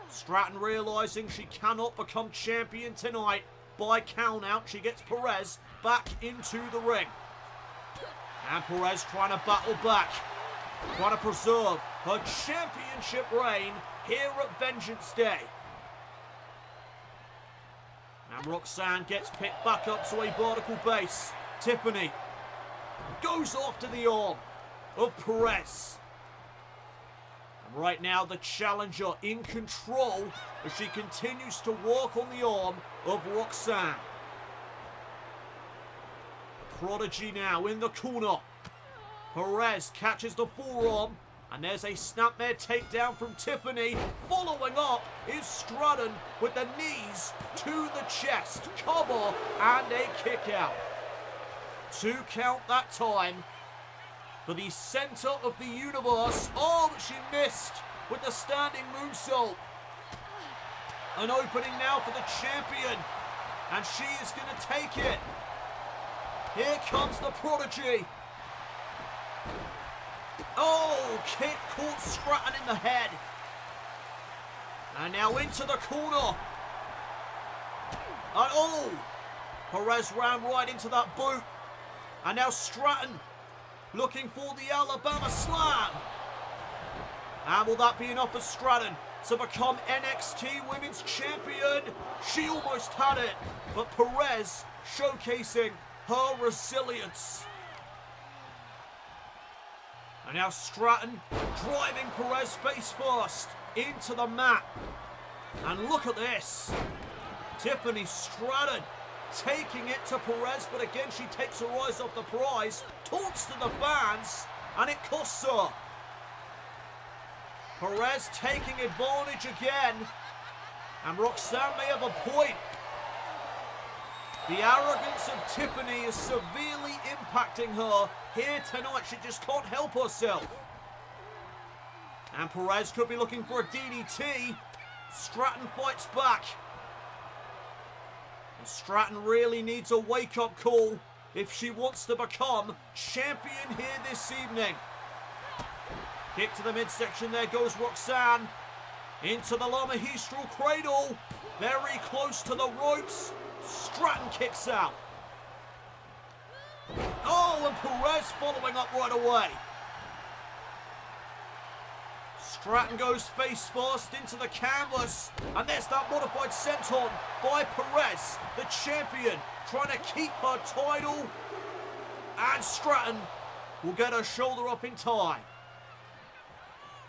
Stratton realising she cannot become champion tonight by count out. She gets Perez back into the ring. And Perez trying to battle back, trying to preserve her championship reign here at Vengeance Day. And Roxanne gets picked back up to a vertical base. Tiffany goes after the arm of Perez. And right now the challenger in control as she continues to work on the arm of Roxanne. Prodigy now in the corner. Perez catches the forearm. And there's a snapmare takedown from Tiffany. Following up is Stratton with the knees to the chest. Cover and a kick out. 2 count that time for the center of the universe. Oh, but she missed with the standing moonsault. An opening now for the champion. And she is going to take it. Here comes the Prodigy. Oh, kick caught Stratton in the head. And now into the corner. And oh, Perez ran right into that boot. And now Stratton looking for the Alabama slam. And will that be enough for Stratton to become NXT Women's Champion? She almost had it, but Perez showcasing her resilience. And now Stratton driving Perez face first into the mat. And look at this. Tiffany Stratton taking it to Perez, but again she takes her eyes off the prize, taunts to the fans, and it costs her. Perez taking advantage again, and Roxanne may have a point. The arrogance of Tiffany is severely impacting her here tonight. She just can't help herself. And Perez could be looking for a DDT. Stratton fights back. And Stratton really needs a wake-up call if she wants to become champion here this evening. Kick to the midsection, there goes Roxanne. Into the La Magistral Cradle. Very close to the ropes. Stratton kicks out. Oh, and Perez following up right away. Stratton goes face first into the canvas. And there's that modified senton by Perez, the champion, trying to keep her title. And Stratton will get her shoulder up in time.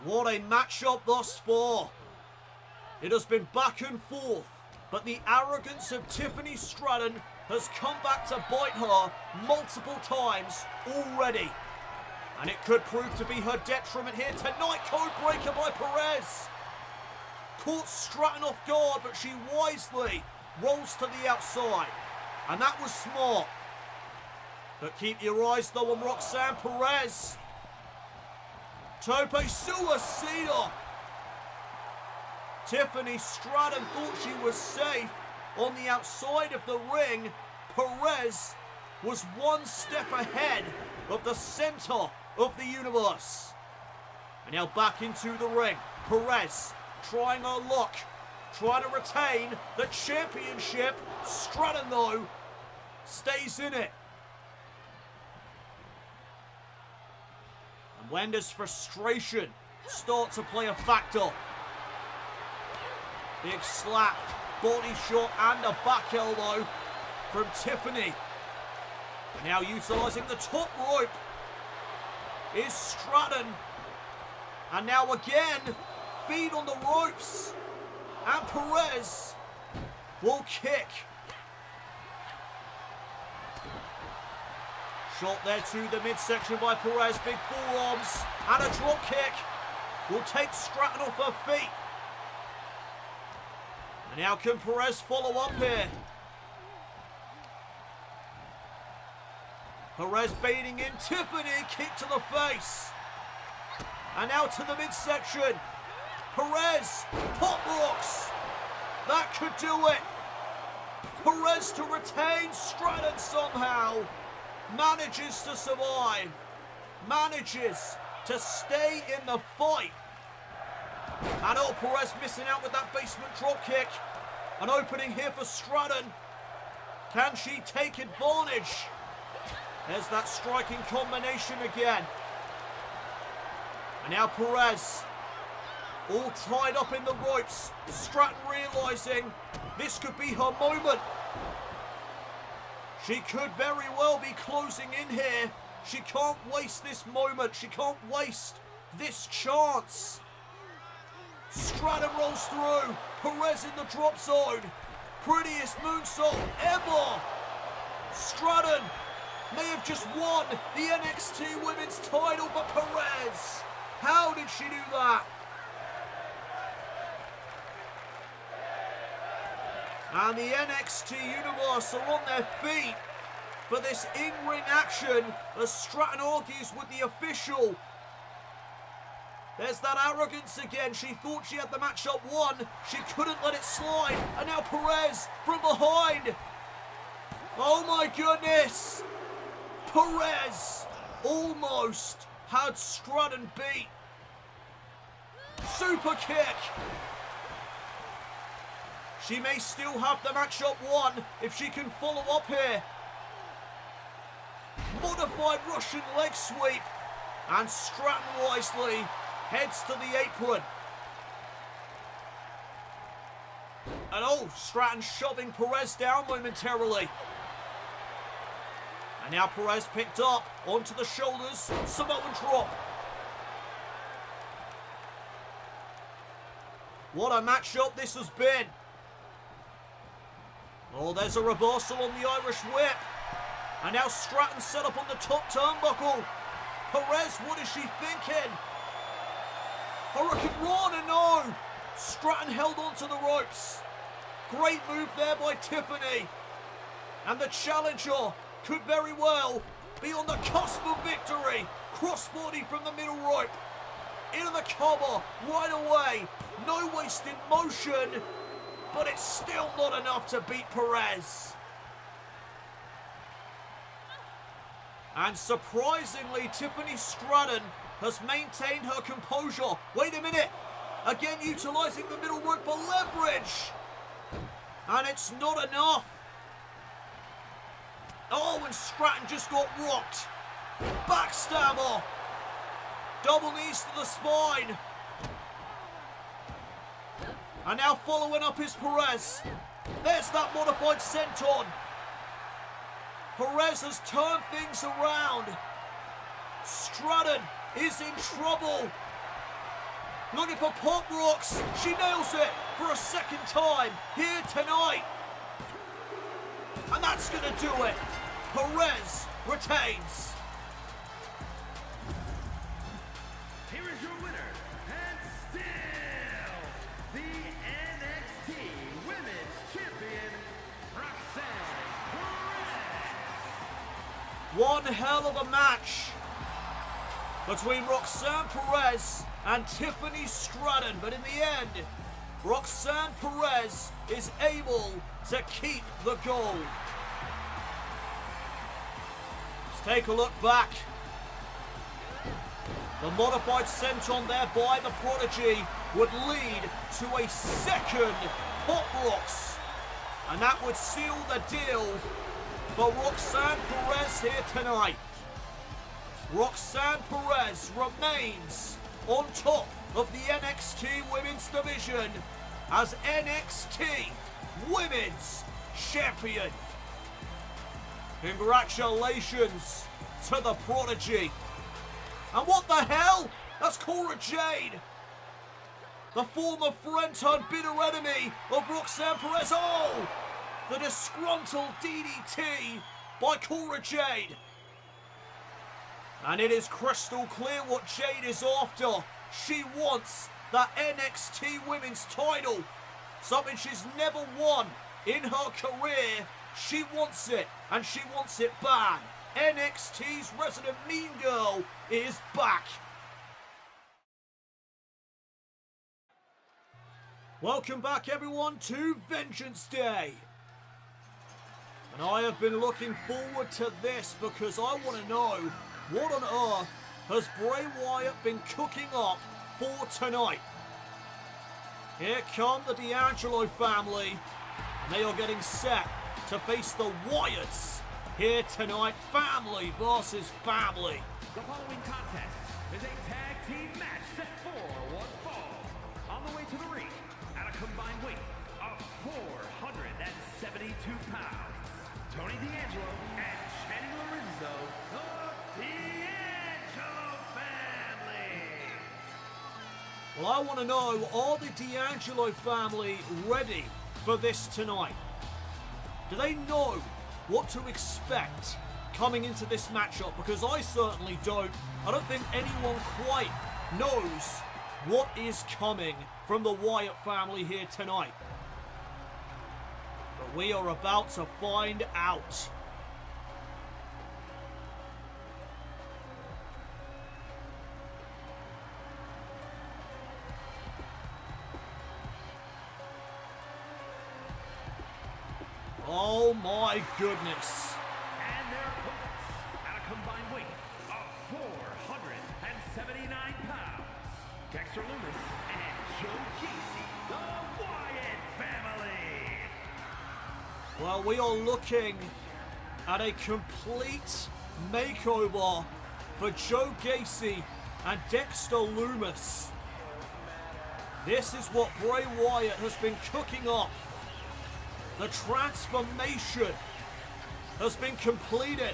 What a matchup thus far. It has been back and forth, but the arrogance of Tiffany Stratton has come back to bite her multiple times already. And it could prove to be her detriment here tonight. Code breaker by Perez. Caught Stratton off guard, but she wisely rolls to the outside. And that was smart. But keep your eyes though on Roxanne Perez. Tope Suicida. Tiffany Stratton thought she was safe on the outside of the ring. Perez was one step ahead of the center of the universe. And now back into the ring. Perez trying her luck, trying to retain the championship. Stratton, though, stays in it. And when does frustration start to play a factor? Big slap, body shot, and a back elbow from Tiffany. And now utilising the top rope is Stratton. And now again, feet on the ropes. And Perez will kick. Shot there to the midsection by Perez. Big forearms and a drop kick will take Stratton off her feet. And now can Perez follow up here? Perez baiting in. Tiffany kick to the face. And now to the midsection. Perez pop rocks. That could do it. Perez to retain. Stratton somehow manages to survive. Manages to stay in the fight. And oh, Perez missing out with that basement drop kick. An opening here for Stratton. Can she take advantage? There's that striking combination again. And now Perez, all tied up in the ropes. Stratton realising this could be her moment. She could very well be closing in here. She can't waste this moment. She can't waste this chance. Stratton rolls through. Perez in the drop zone. Prettiest moonsault ever. Stratton may have just won the NXT Women's title, but Perez, how did she do that? And the NXT Universe are on their feet for this in-ring action as Stratton argues with the official. There's that arrogance again. She thought she had the matchup won. She couldn't let it slide. And now Perez from behind. Oh my goodness. Perez almost had Stratton beat. Super kick. She may still have the matchup won if she can follow up here. Modified Russian leg sweep. And Stratton wisely heads to the apron. And oh, Stratton shoving Perez down momentarily. And now Perez picked up onto the shoulders. Samoan drop. What a matchup this has been. Oh, there's a reversal on the Irish whip. And now Stratton set up on the top turnbuckle. Perez, what is she thinking? Hurricane Rana, no! Stratton held onto the ropes. Great move there by Tiffany. And the challenger could very well be on the cusp of victory. Crossbody from the middle rope. Into the cover right away. No wasted motion. But it's still not enough to beat Perez. And surprisingly, Tiffany Stratton has maintained her composure. Wait a minute. Again, utilising the middle rope for leverage. And it's not enough. Oh, and Stratton just got rocked. Backstabber. Double knees to the spine. And now following up is Perez. There's that modified senton. Perez has turned things around. Stratton is in trouble. Looking for pop rocks. She nails it for a second time here tonight. And that's going to do it. Perez retains. Here is your winner, and still the NXT Women's Champion, Roxanne Perez. One hell of a match between Roxanne Perez and Tiffany Stratton. But in the end, Roxanne Perez is able to keep the gold. Let's take a look back. The modified senton there by the Prodigy would lead to a second Hot Rocks. And that would seal the deal for Roxanne Perez here tonight. Roxanne Perez remains on top of the NXT Women's Division as NXT Women's Champion. Congratulations to the Prodigy. And what the hell? That's Cora Jade. The former friend turned bitter enemy of Roxanne Perez. Oh! The disgruntled DDT by Cora Jade. And it is crystal clear what Jade is after. She wants that NXT Women's title. Something she's never won in her career. She wants it, and she wants it bad. NXT's resident mean girl is back. Welcome back, everyone, to Vengeance Day. And I have been looking forward to this because I want to know what on earth has Bray Wyatt been cooking up for tonight. Here come the D'Angelo family, and they are getting set to face the Wyatts here tonight. Family versus family. The following contest is a tag team match set for one fall. On the way to the ring, at a combined weight of 472 pounds, Tony D'Angelo and Channing Lorenzo, the D'Angelo family. Well, I want to know, are the D'Angelo family ready for this tonight? Do they know what to expect coming into this matchup? Because I certainly don't. I don't think anyone quite knows what is coming from the Wyatt family here tonight. But we are about to find out. Oh my goodness. And their opponents, at a combined weight of 479 pounds, Dexter Lumis and Gacy, the Wyatt family. Well, we are looking at a complete makeover for Gacy and Dexter Lumis. This is what Bray Wyatt has been cooking up. The transformation has been completed.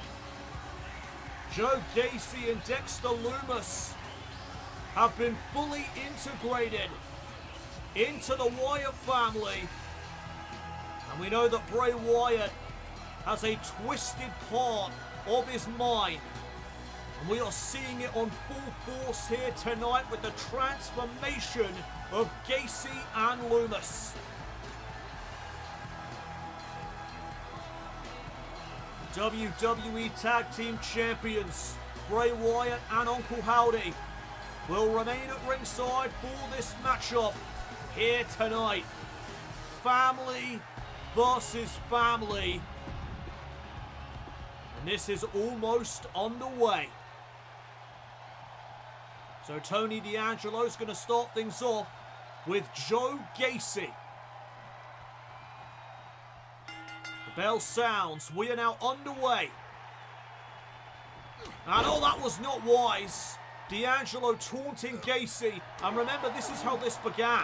Gacy and Dexter Lumis have been fully integrated into the Wyatt family. And we know that Bray Wyatt has a twisted part of his mind. And we are seeing it on full force here tonight with the transformation of Gacy and Lumis. WWE Tag Team Champions Bray Wyatt and Uncle Howdy will remain at ringside for this matchup here tonight. Family versus family. And this is almost underway. So Tony D'Angelo is going to start things off with Gacy. Bell sounds. We are now underway. And oh, that was not wise. D'Angelo taunting Gacy. And remember, this is how this began.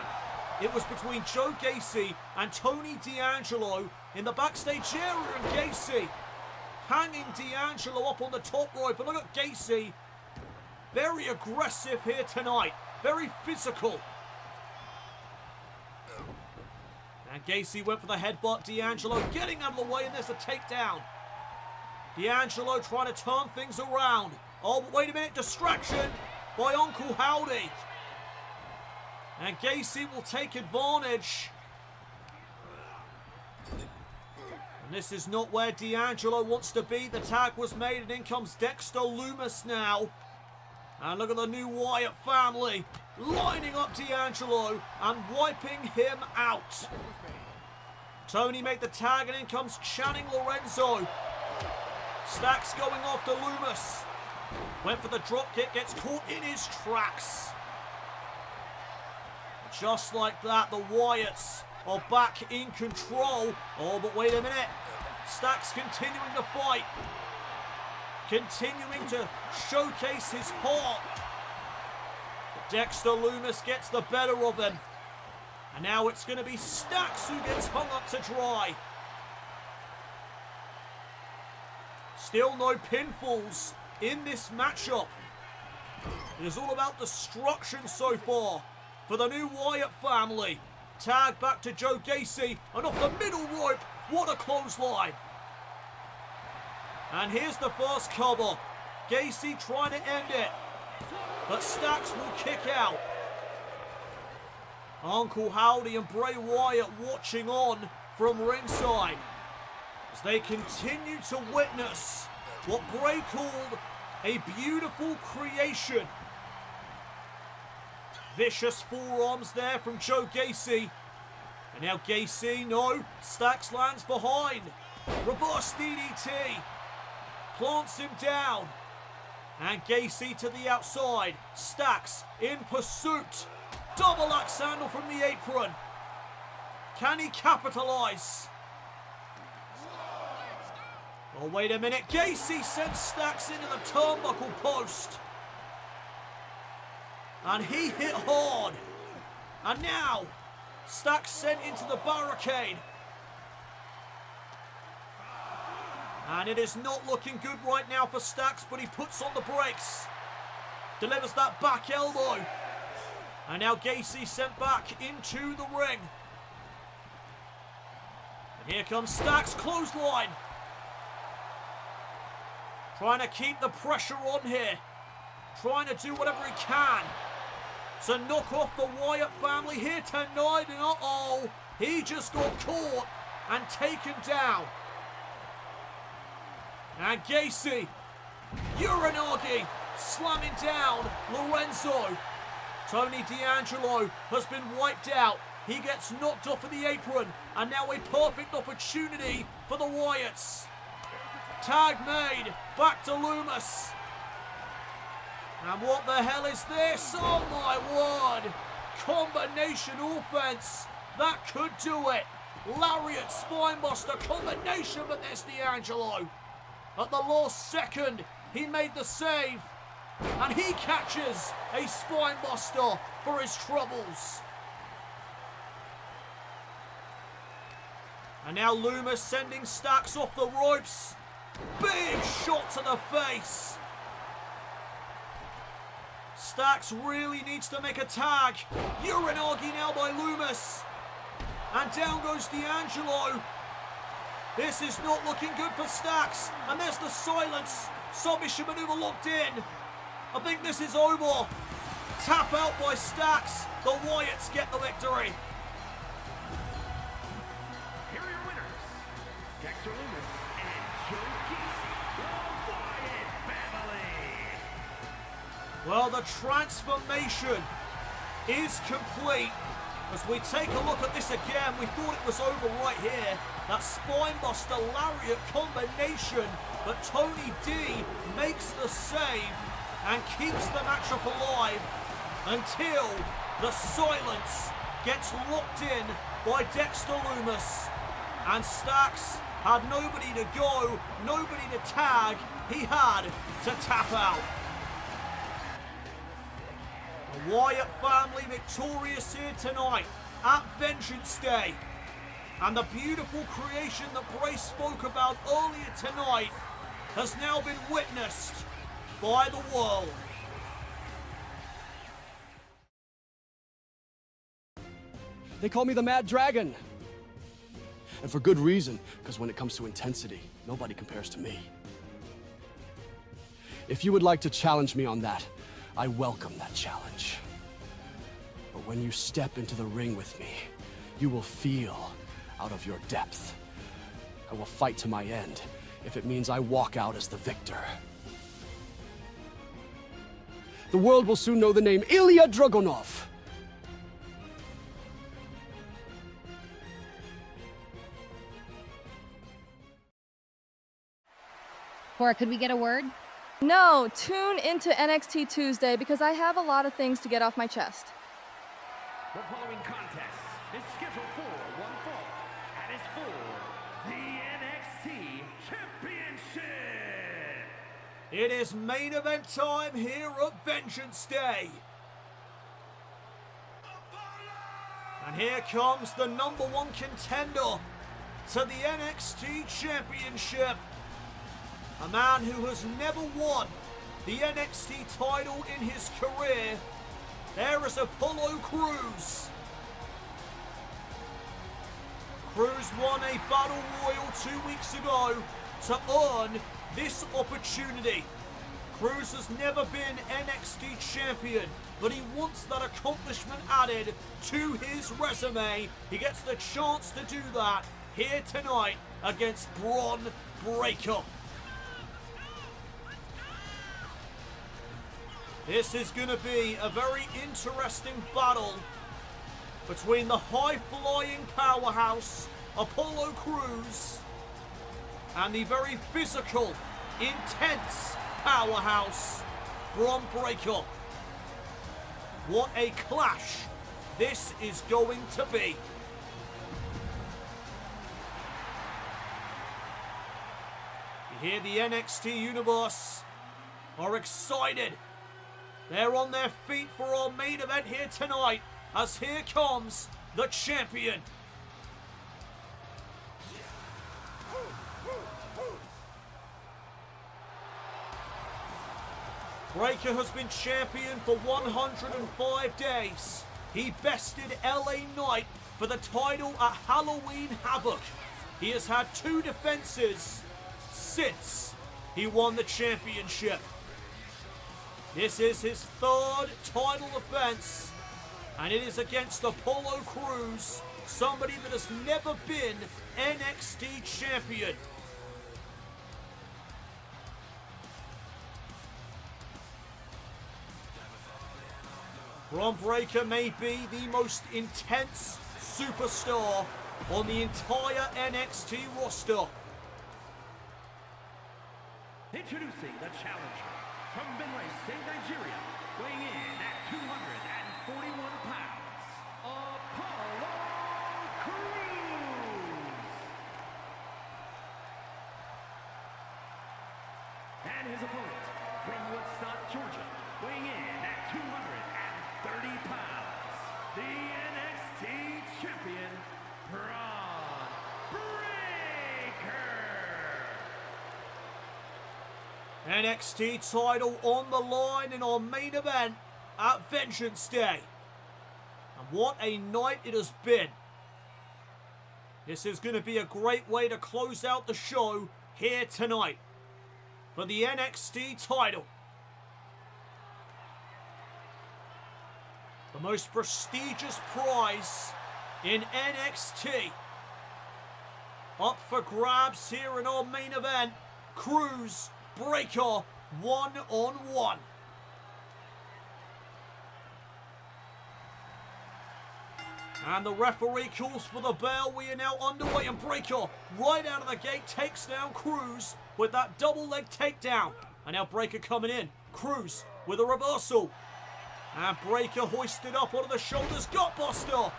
It was between Gacy and Tony D'Angelo in the backstage area, and Gacy hanging D'Angelo up on the top rope. But look at Gacy. Very aggressive here tonight. Very physical. And Gacy went for the headbutt. D'Angelo getting out of the way, and there's a takedown. D'Angelo trying to turn things around. Oh, but wait a minute. Distraction by Uncle Howdy. And Gacy will take advantage. And this is not where D'Angelo wants to be. The tag was made, and in comes Dexter Lumis now. And look at the new Wyatt family lining up D'Angelo and wiping him out. Tony made the tag, and in comes Channing Lorenzo. Stacks going after Lumis. Went for the drop kick, gets caught in his tracks. Just like that, the Wyatts are back in control. Oh, but wait a minute. Stacks continuing to fight. Continuing to showcase his heart. Dexter Lumis gets the better of him. And now it's going to be Stacks who gets hung up to dry. Still no pinfalls in this matchup. It is all about destruction so far for the new Wyatt family. Tag back to Gacy, and off the middle rope. What a clothesline. And here's the first cover. Gacy trying to end it, but Stacks will kick out. Uncle Howdy and Bray Wyatt watching on from ringside as they continue to witness what Bray called a beautiful creation. Vicious forearms there from Gacy. And now Gacy, no, Stacks lands behind. Reverse DDT. Plants him down. And Gacy to the outside. Stacks in pursuit. Double axe handle from the apron. Can he capitalize? Oh, wait a minute. Gacy sends Stacks into the turnbuckle post. And he hit hard. And now, Stacks sent into the barricade. And it is not looking good right now for Stacks, but he puts on the brakes. Delivers that back elbow. And now Gacy sent back into the ring. And here comes Stacks, clothesline. Trying to keep the pressure on here. Trying to do whatever he can to knock off the Wyatt family here tonight. And uh-oh, he just got caught and taken down. And Gacy, Uranagi, slamming down Lorenzo. Tony D'Angelo has been wiped out. He gets knocked off of the apron. And now a perfect opportunity for the Wyatts. Tag made. Back to Lumis. And what the hell is this? Oh my word. Combination offense. That could do it. Lariat, Spinebuster, combination, but there's D'Angelo. At the last second, he made the save. And he catches a Spinebuster for his troubles. And now Lumis sending Stacks off the ropes. Big shot to the face. Stacks really needs to make a tag. Uranagi now by Lumis. And down goes D'Angelo. This is not looking good for Stacks. And there's the silence. Submission maneuver locked in. I think this is over. Tap out by Stacks. The Wyatts get the victory. Here are your winners, Dexter Lumis and Gacy, the Wyatt family. Well, the transformation is complete. As we take a look at this again, we thought it was over right here. That Spinebuster Lariat combination, but Tony D makes the save and keeps the matchup alive until the silence gets locked in by Dexter Lumis. And Stacks had nobody to go, nobody to tag. He had to tap out. The Wyatt family victorious here tonight at Vengeance Day. And the beautiful creation that Bray spoke about earlier tonight has now been witnessed by the world. They call me the Mad Dragon. And for good reason, because when it comes to intensity, nobody compares to me. If you would like to challenge me on that, I welcome that challenge. But when you step into the ring with me, you will feel out of your depth. I will fight to my end if it means I walk out as the victor. The world will soon know the name Ilya Dragunov. Cora, could we get a word? No, tune into NXT Tuesday because I have a lot of things to get off my chest. The following contest is scheduled for one fall and is for the NXT Championship. It is main event time here at Vengeance Day. And here comes the #1 contender to the NXT Championship. A man who has never won the NXT title in his career. There is Apollo Crews. Crews won a Battle Royal 2 weeks ago to earn this opportunity. Crews has never been NXT champion, but he wants that accomplishment added to his resume. He gets the chance to do that here tonight against Bron Breakker. This is going to be a very interesting battle between the high-flying powerhouse, Apollo Crews, and the very physical, intense powerhouse, Bron Breakker. What a clash this is going to be. Here the NXT Universe are excited. They're on their feet for our main event here tonight, as here comes the champion. Breakker has been champion for 105 days. He bested LA Knight for the title at Halloween Havoc. He has had 2 defenses since he won the championship. This is his 3rd title defense, and it is against Apollo Crews, somebody that has never been NXT champion. Bron Breakker may be the most intense superstar on the entire NXT roster. Introducing the challenger from Benue State, Nigeria, weighing in at 241 pounds, Apollo Crews. And his opponent from Woodstock, Georgia, weighing in at 230 pounds, the NXT champion, Bron Breakker. NXT title on the line in our main event at Vengeance Day. And what a night it has been. This is going to be a great way to close out the show here tonight for the NXT title. The most prestigious prize in NXT. Up for grabs here in our main event. Crews Breakker 1-on-1. And the referee calls for the bell. We are now underway, and Breakker right out of the gate takes down Crews with that double leg takedown. And now Breakker coming in. Crews with a reversal. And Breakker hoisted up onto the shoulders. Gutbuster.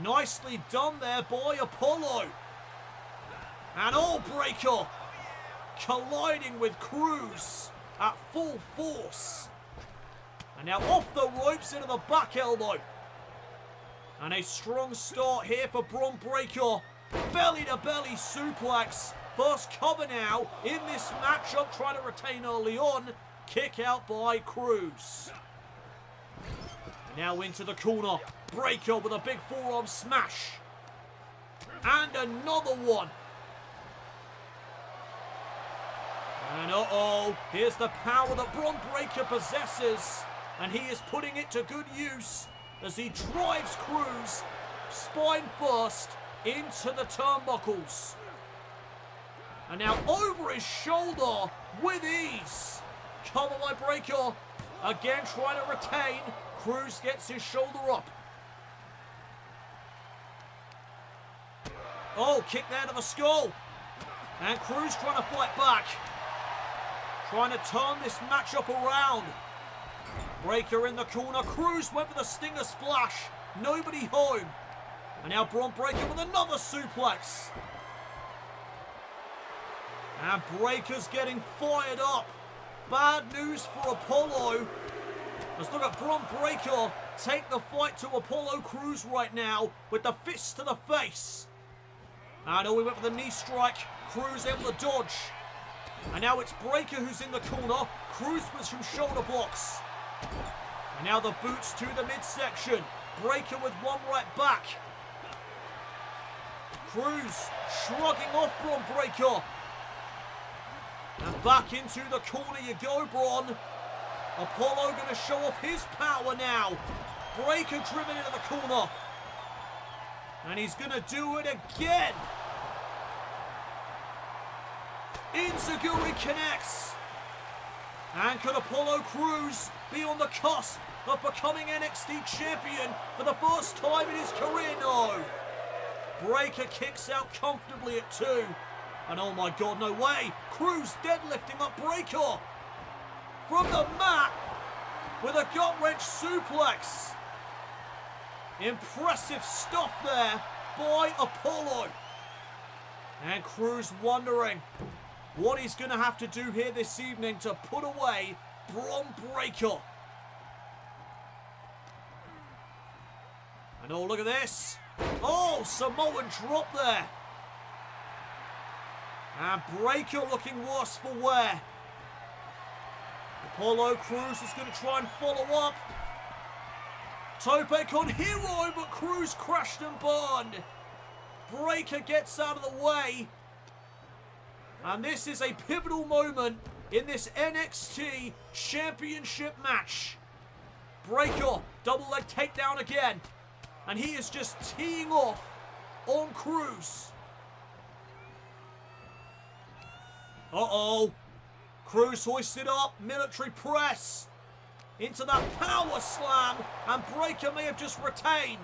Nicely done there by Apollo. And Breakker colliding with Crews at full force. And now off the ropes into the back elbow. And a strong start here for Bron Breakker. Belly to belly suplex. First cover now in this matchup, trying to retain early on. Kick out by Crews. And now into the corner. Breakker with a big forearm smash. And another one. And here's the power that Bron Breakker possesses. And he is putting it to good use as he drives Crews spine first into the turnbuckles. And now over his shoulder with ease. Cover by Breakker. Again trying to retain. Crews gets his shoulder up. Kick there to the skull. And Crews trying to fight back. Trying to turn this matchup around. Breakker in the corner. Crews went for the stinger splash. Nobody home. And now Bron Breakker with another suplex. And Breakker's getting fired up. Bad news for Apollo. Let's look at Bron Breakker take the fight to Apollo Crews right now with the fist to the face. And we went for the knee strike. Crews able to dodge. And now it's Breakker who's in the corner. Crews with some shoulder blocks. And now the boots to the midsection. Breakker with one right back. Crews shrugging off Bron Breakker. And back into the corner you go, Bron. Apollo going to show off his power now. Breakker driven into the corner. And he's going to do it again. Enziguri connects. And could Apollo Crews be on the cusp of becoming NXT champion for the first time in his career? No. Breakker kicks out comfortably at 2. And oh my God, no way. Crews deadlifting up Breakker from the mat with a gut-wrench suplex. Impressive stuff there by Apollo. And Cruz wondering what he's going to have to do here this evening to put away Bron Breakker. And oh, look at this. Oh, Samoan drop there. And Breakker looking worse for wear. Apollo Crews is going to try and follow up. Tope con Hero, but Crews crashed and burned. Breakker gets out of the way. And this is a pivotal moment in this NXT Championship match. Breakker, double leg takedown again. And he is just teeing off on Crews. Uh-oh. Crews hoisted up, military press. Into that power slam, and Breakker may have just retained.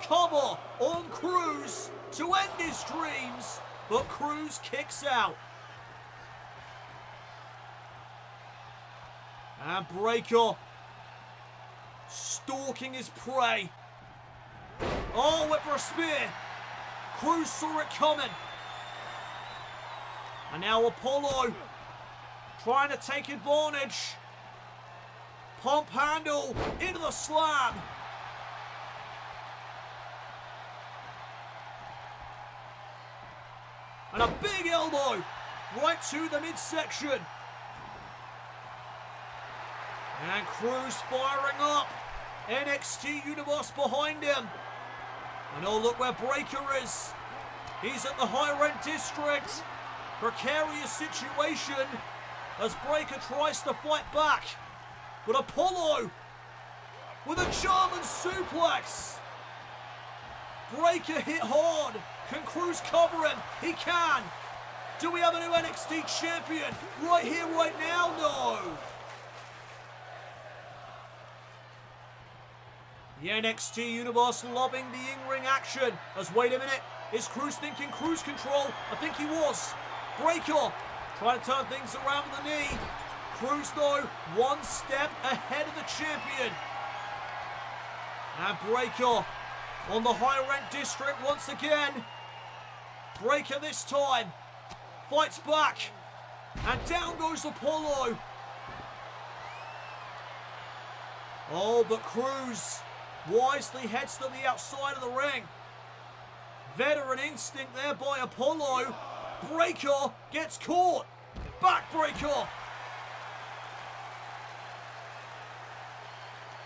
Cover on Crews to end his dreams, but Crews kicks out. And Breakker stalking his prey. Oh, went for a spear. Crews saw it coming. And now Apollo trying to take advantage. Pump handle into the slam. And a big elbow right to the midsection. And Crews firing up. NXT Universe behind him. And oh, look where Breakker is. He's at the higher end district. Precarious situation as Breakker tries to fight back. But Apollo with a German suplex. Breakker hit hard. Can Crews cover him? He can. Do we have a new NXT champion right here, right now? No. The NXT Universe loving the in-ring action. As wait a minute, is Crews thinking cruise control? I think he was. Breakker trying to turn things around with the knee. Crews, though, one step ahead of the champion. And Breakker on the higher end district once again. Breakker this time fights back. And down goes Apollo. Oh, but Crews wisely heads to the outside of the ring. Veteran instinct there by Apollo. Breakker gets caught. Backbreaker.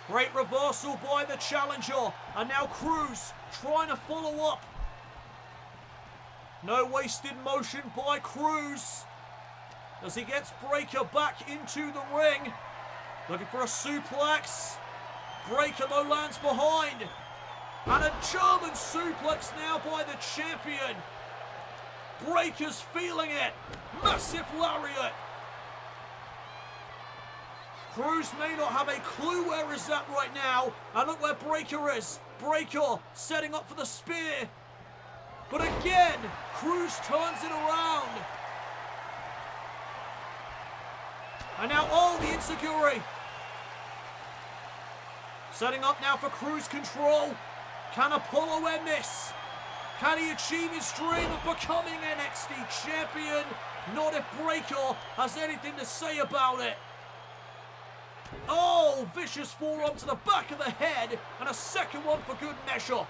Great reversal by the challenger. And now Crews trying to follow up. No wasted motion by Crews as he gets Breakker back into the ring. Looking for a suplex. Breakker though lands behind. And a German suplex now by the champion. Breakker's feeling it. Massive lariat. Crews may not have a clue where he's at right now. And look where Breakker is. Breakker setting up for the spear. But again, Crews turns it around. And now, oh, the enziguri. Setting up now for Crews control. Can Apollo end this? Can he achieve his dream of becoming NXT champion? Not if Breakker has anything to say about it. Oh, vicious forearm to the back of the head, and a second one for good measure.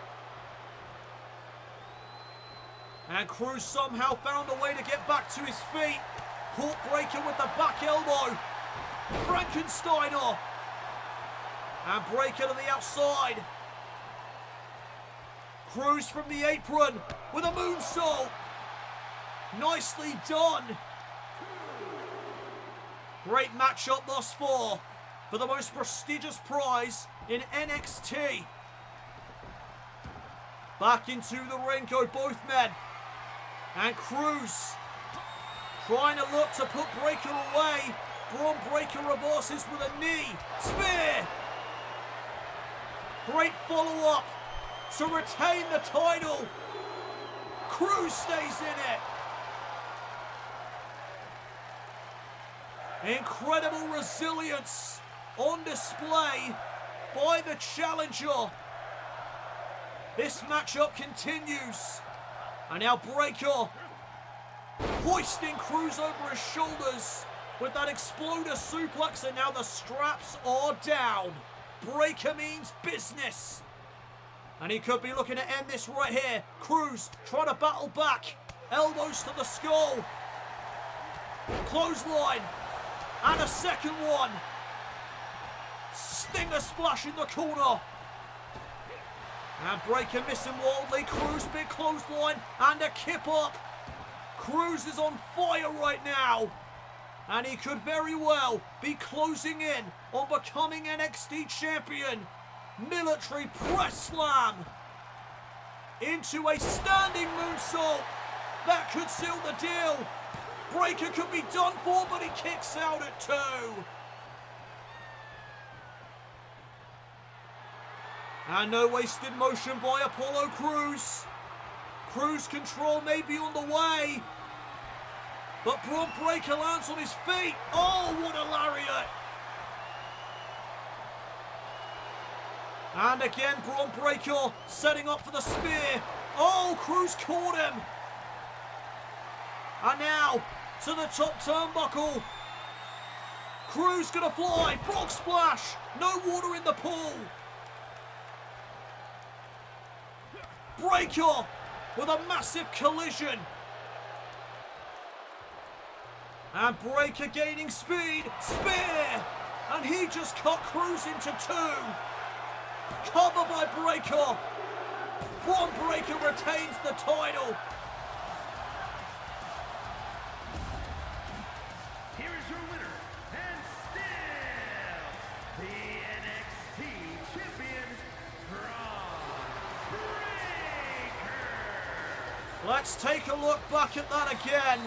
And Crews somehow found a way to get back to his feet. Caught Breakker with the back elbow. Frankensteiner. And Breakker to the outside. Crews from the apron with a moonsault. Nicely done. Great matchup thus far for the most prestigious prize in NXT. Back into the ring go both men. And Crews trying to look to put Breakker away. Bron Breakker reverses with a knee. Spear. Great follow-up to retain the title. Crews stays in it. Incredible resilience on display by the challenger. This matchup continues. And now Breakker hoisting Cruz over his shoulders with that exploder suplex, and now the straps are down. Breaker means business. And he could be looking to end this right here. Cruz trying to battle back. Elbows to the skull. Clothesline. And a second one. Stinger splash in the corner. And Breaker missing wildly. Cruz big clothesline and a kip up. Cruz is on fire right now. And he could very well be closing in on becoming NXT champion. Military press slam into a standing moonsault. That could seal the deal. Breaker could be done for, but he kicks out at 2. And no wasted motion by Apollo Crews. Cruise control may be on the way. But Bron Breakker lands on his feet. Oh, what a lariat. And again, Bron Breakker setting up for the spear. Oh, Cruz caught him. And now to the top turnbuckle. Cruz gonna fly. Frog splash. No water in the pool. Breakker with a massive collision. And Breakker gaining speed. Spear. And he just cut Cruz into 2. Cover by Breakker. Bron Breakker retains the title. Here is your winner, and still the NXT champion, Bron Breakker. Let's take a look back at that again.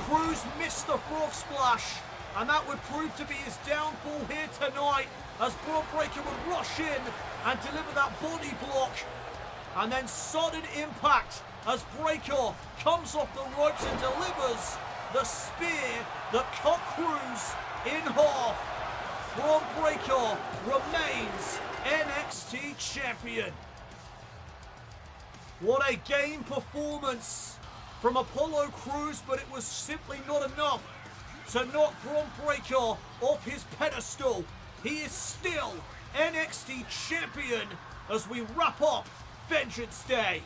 Cruz missed the frog splash, and that would prove to be his downfall here tonight, as Bron Breakker would rush in and deliver that body block. And then sudden impact as Breakker comes off the ropes and delivers the spear that cut Cruz in half. Bron Breakker remains NXT champion. What a game performance from Apollo Crews, but it was simply not enough to knock Bron Breakker off his pedestal. He is still NXT champion as we wrap up Vengeance Day.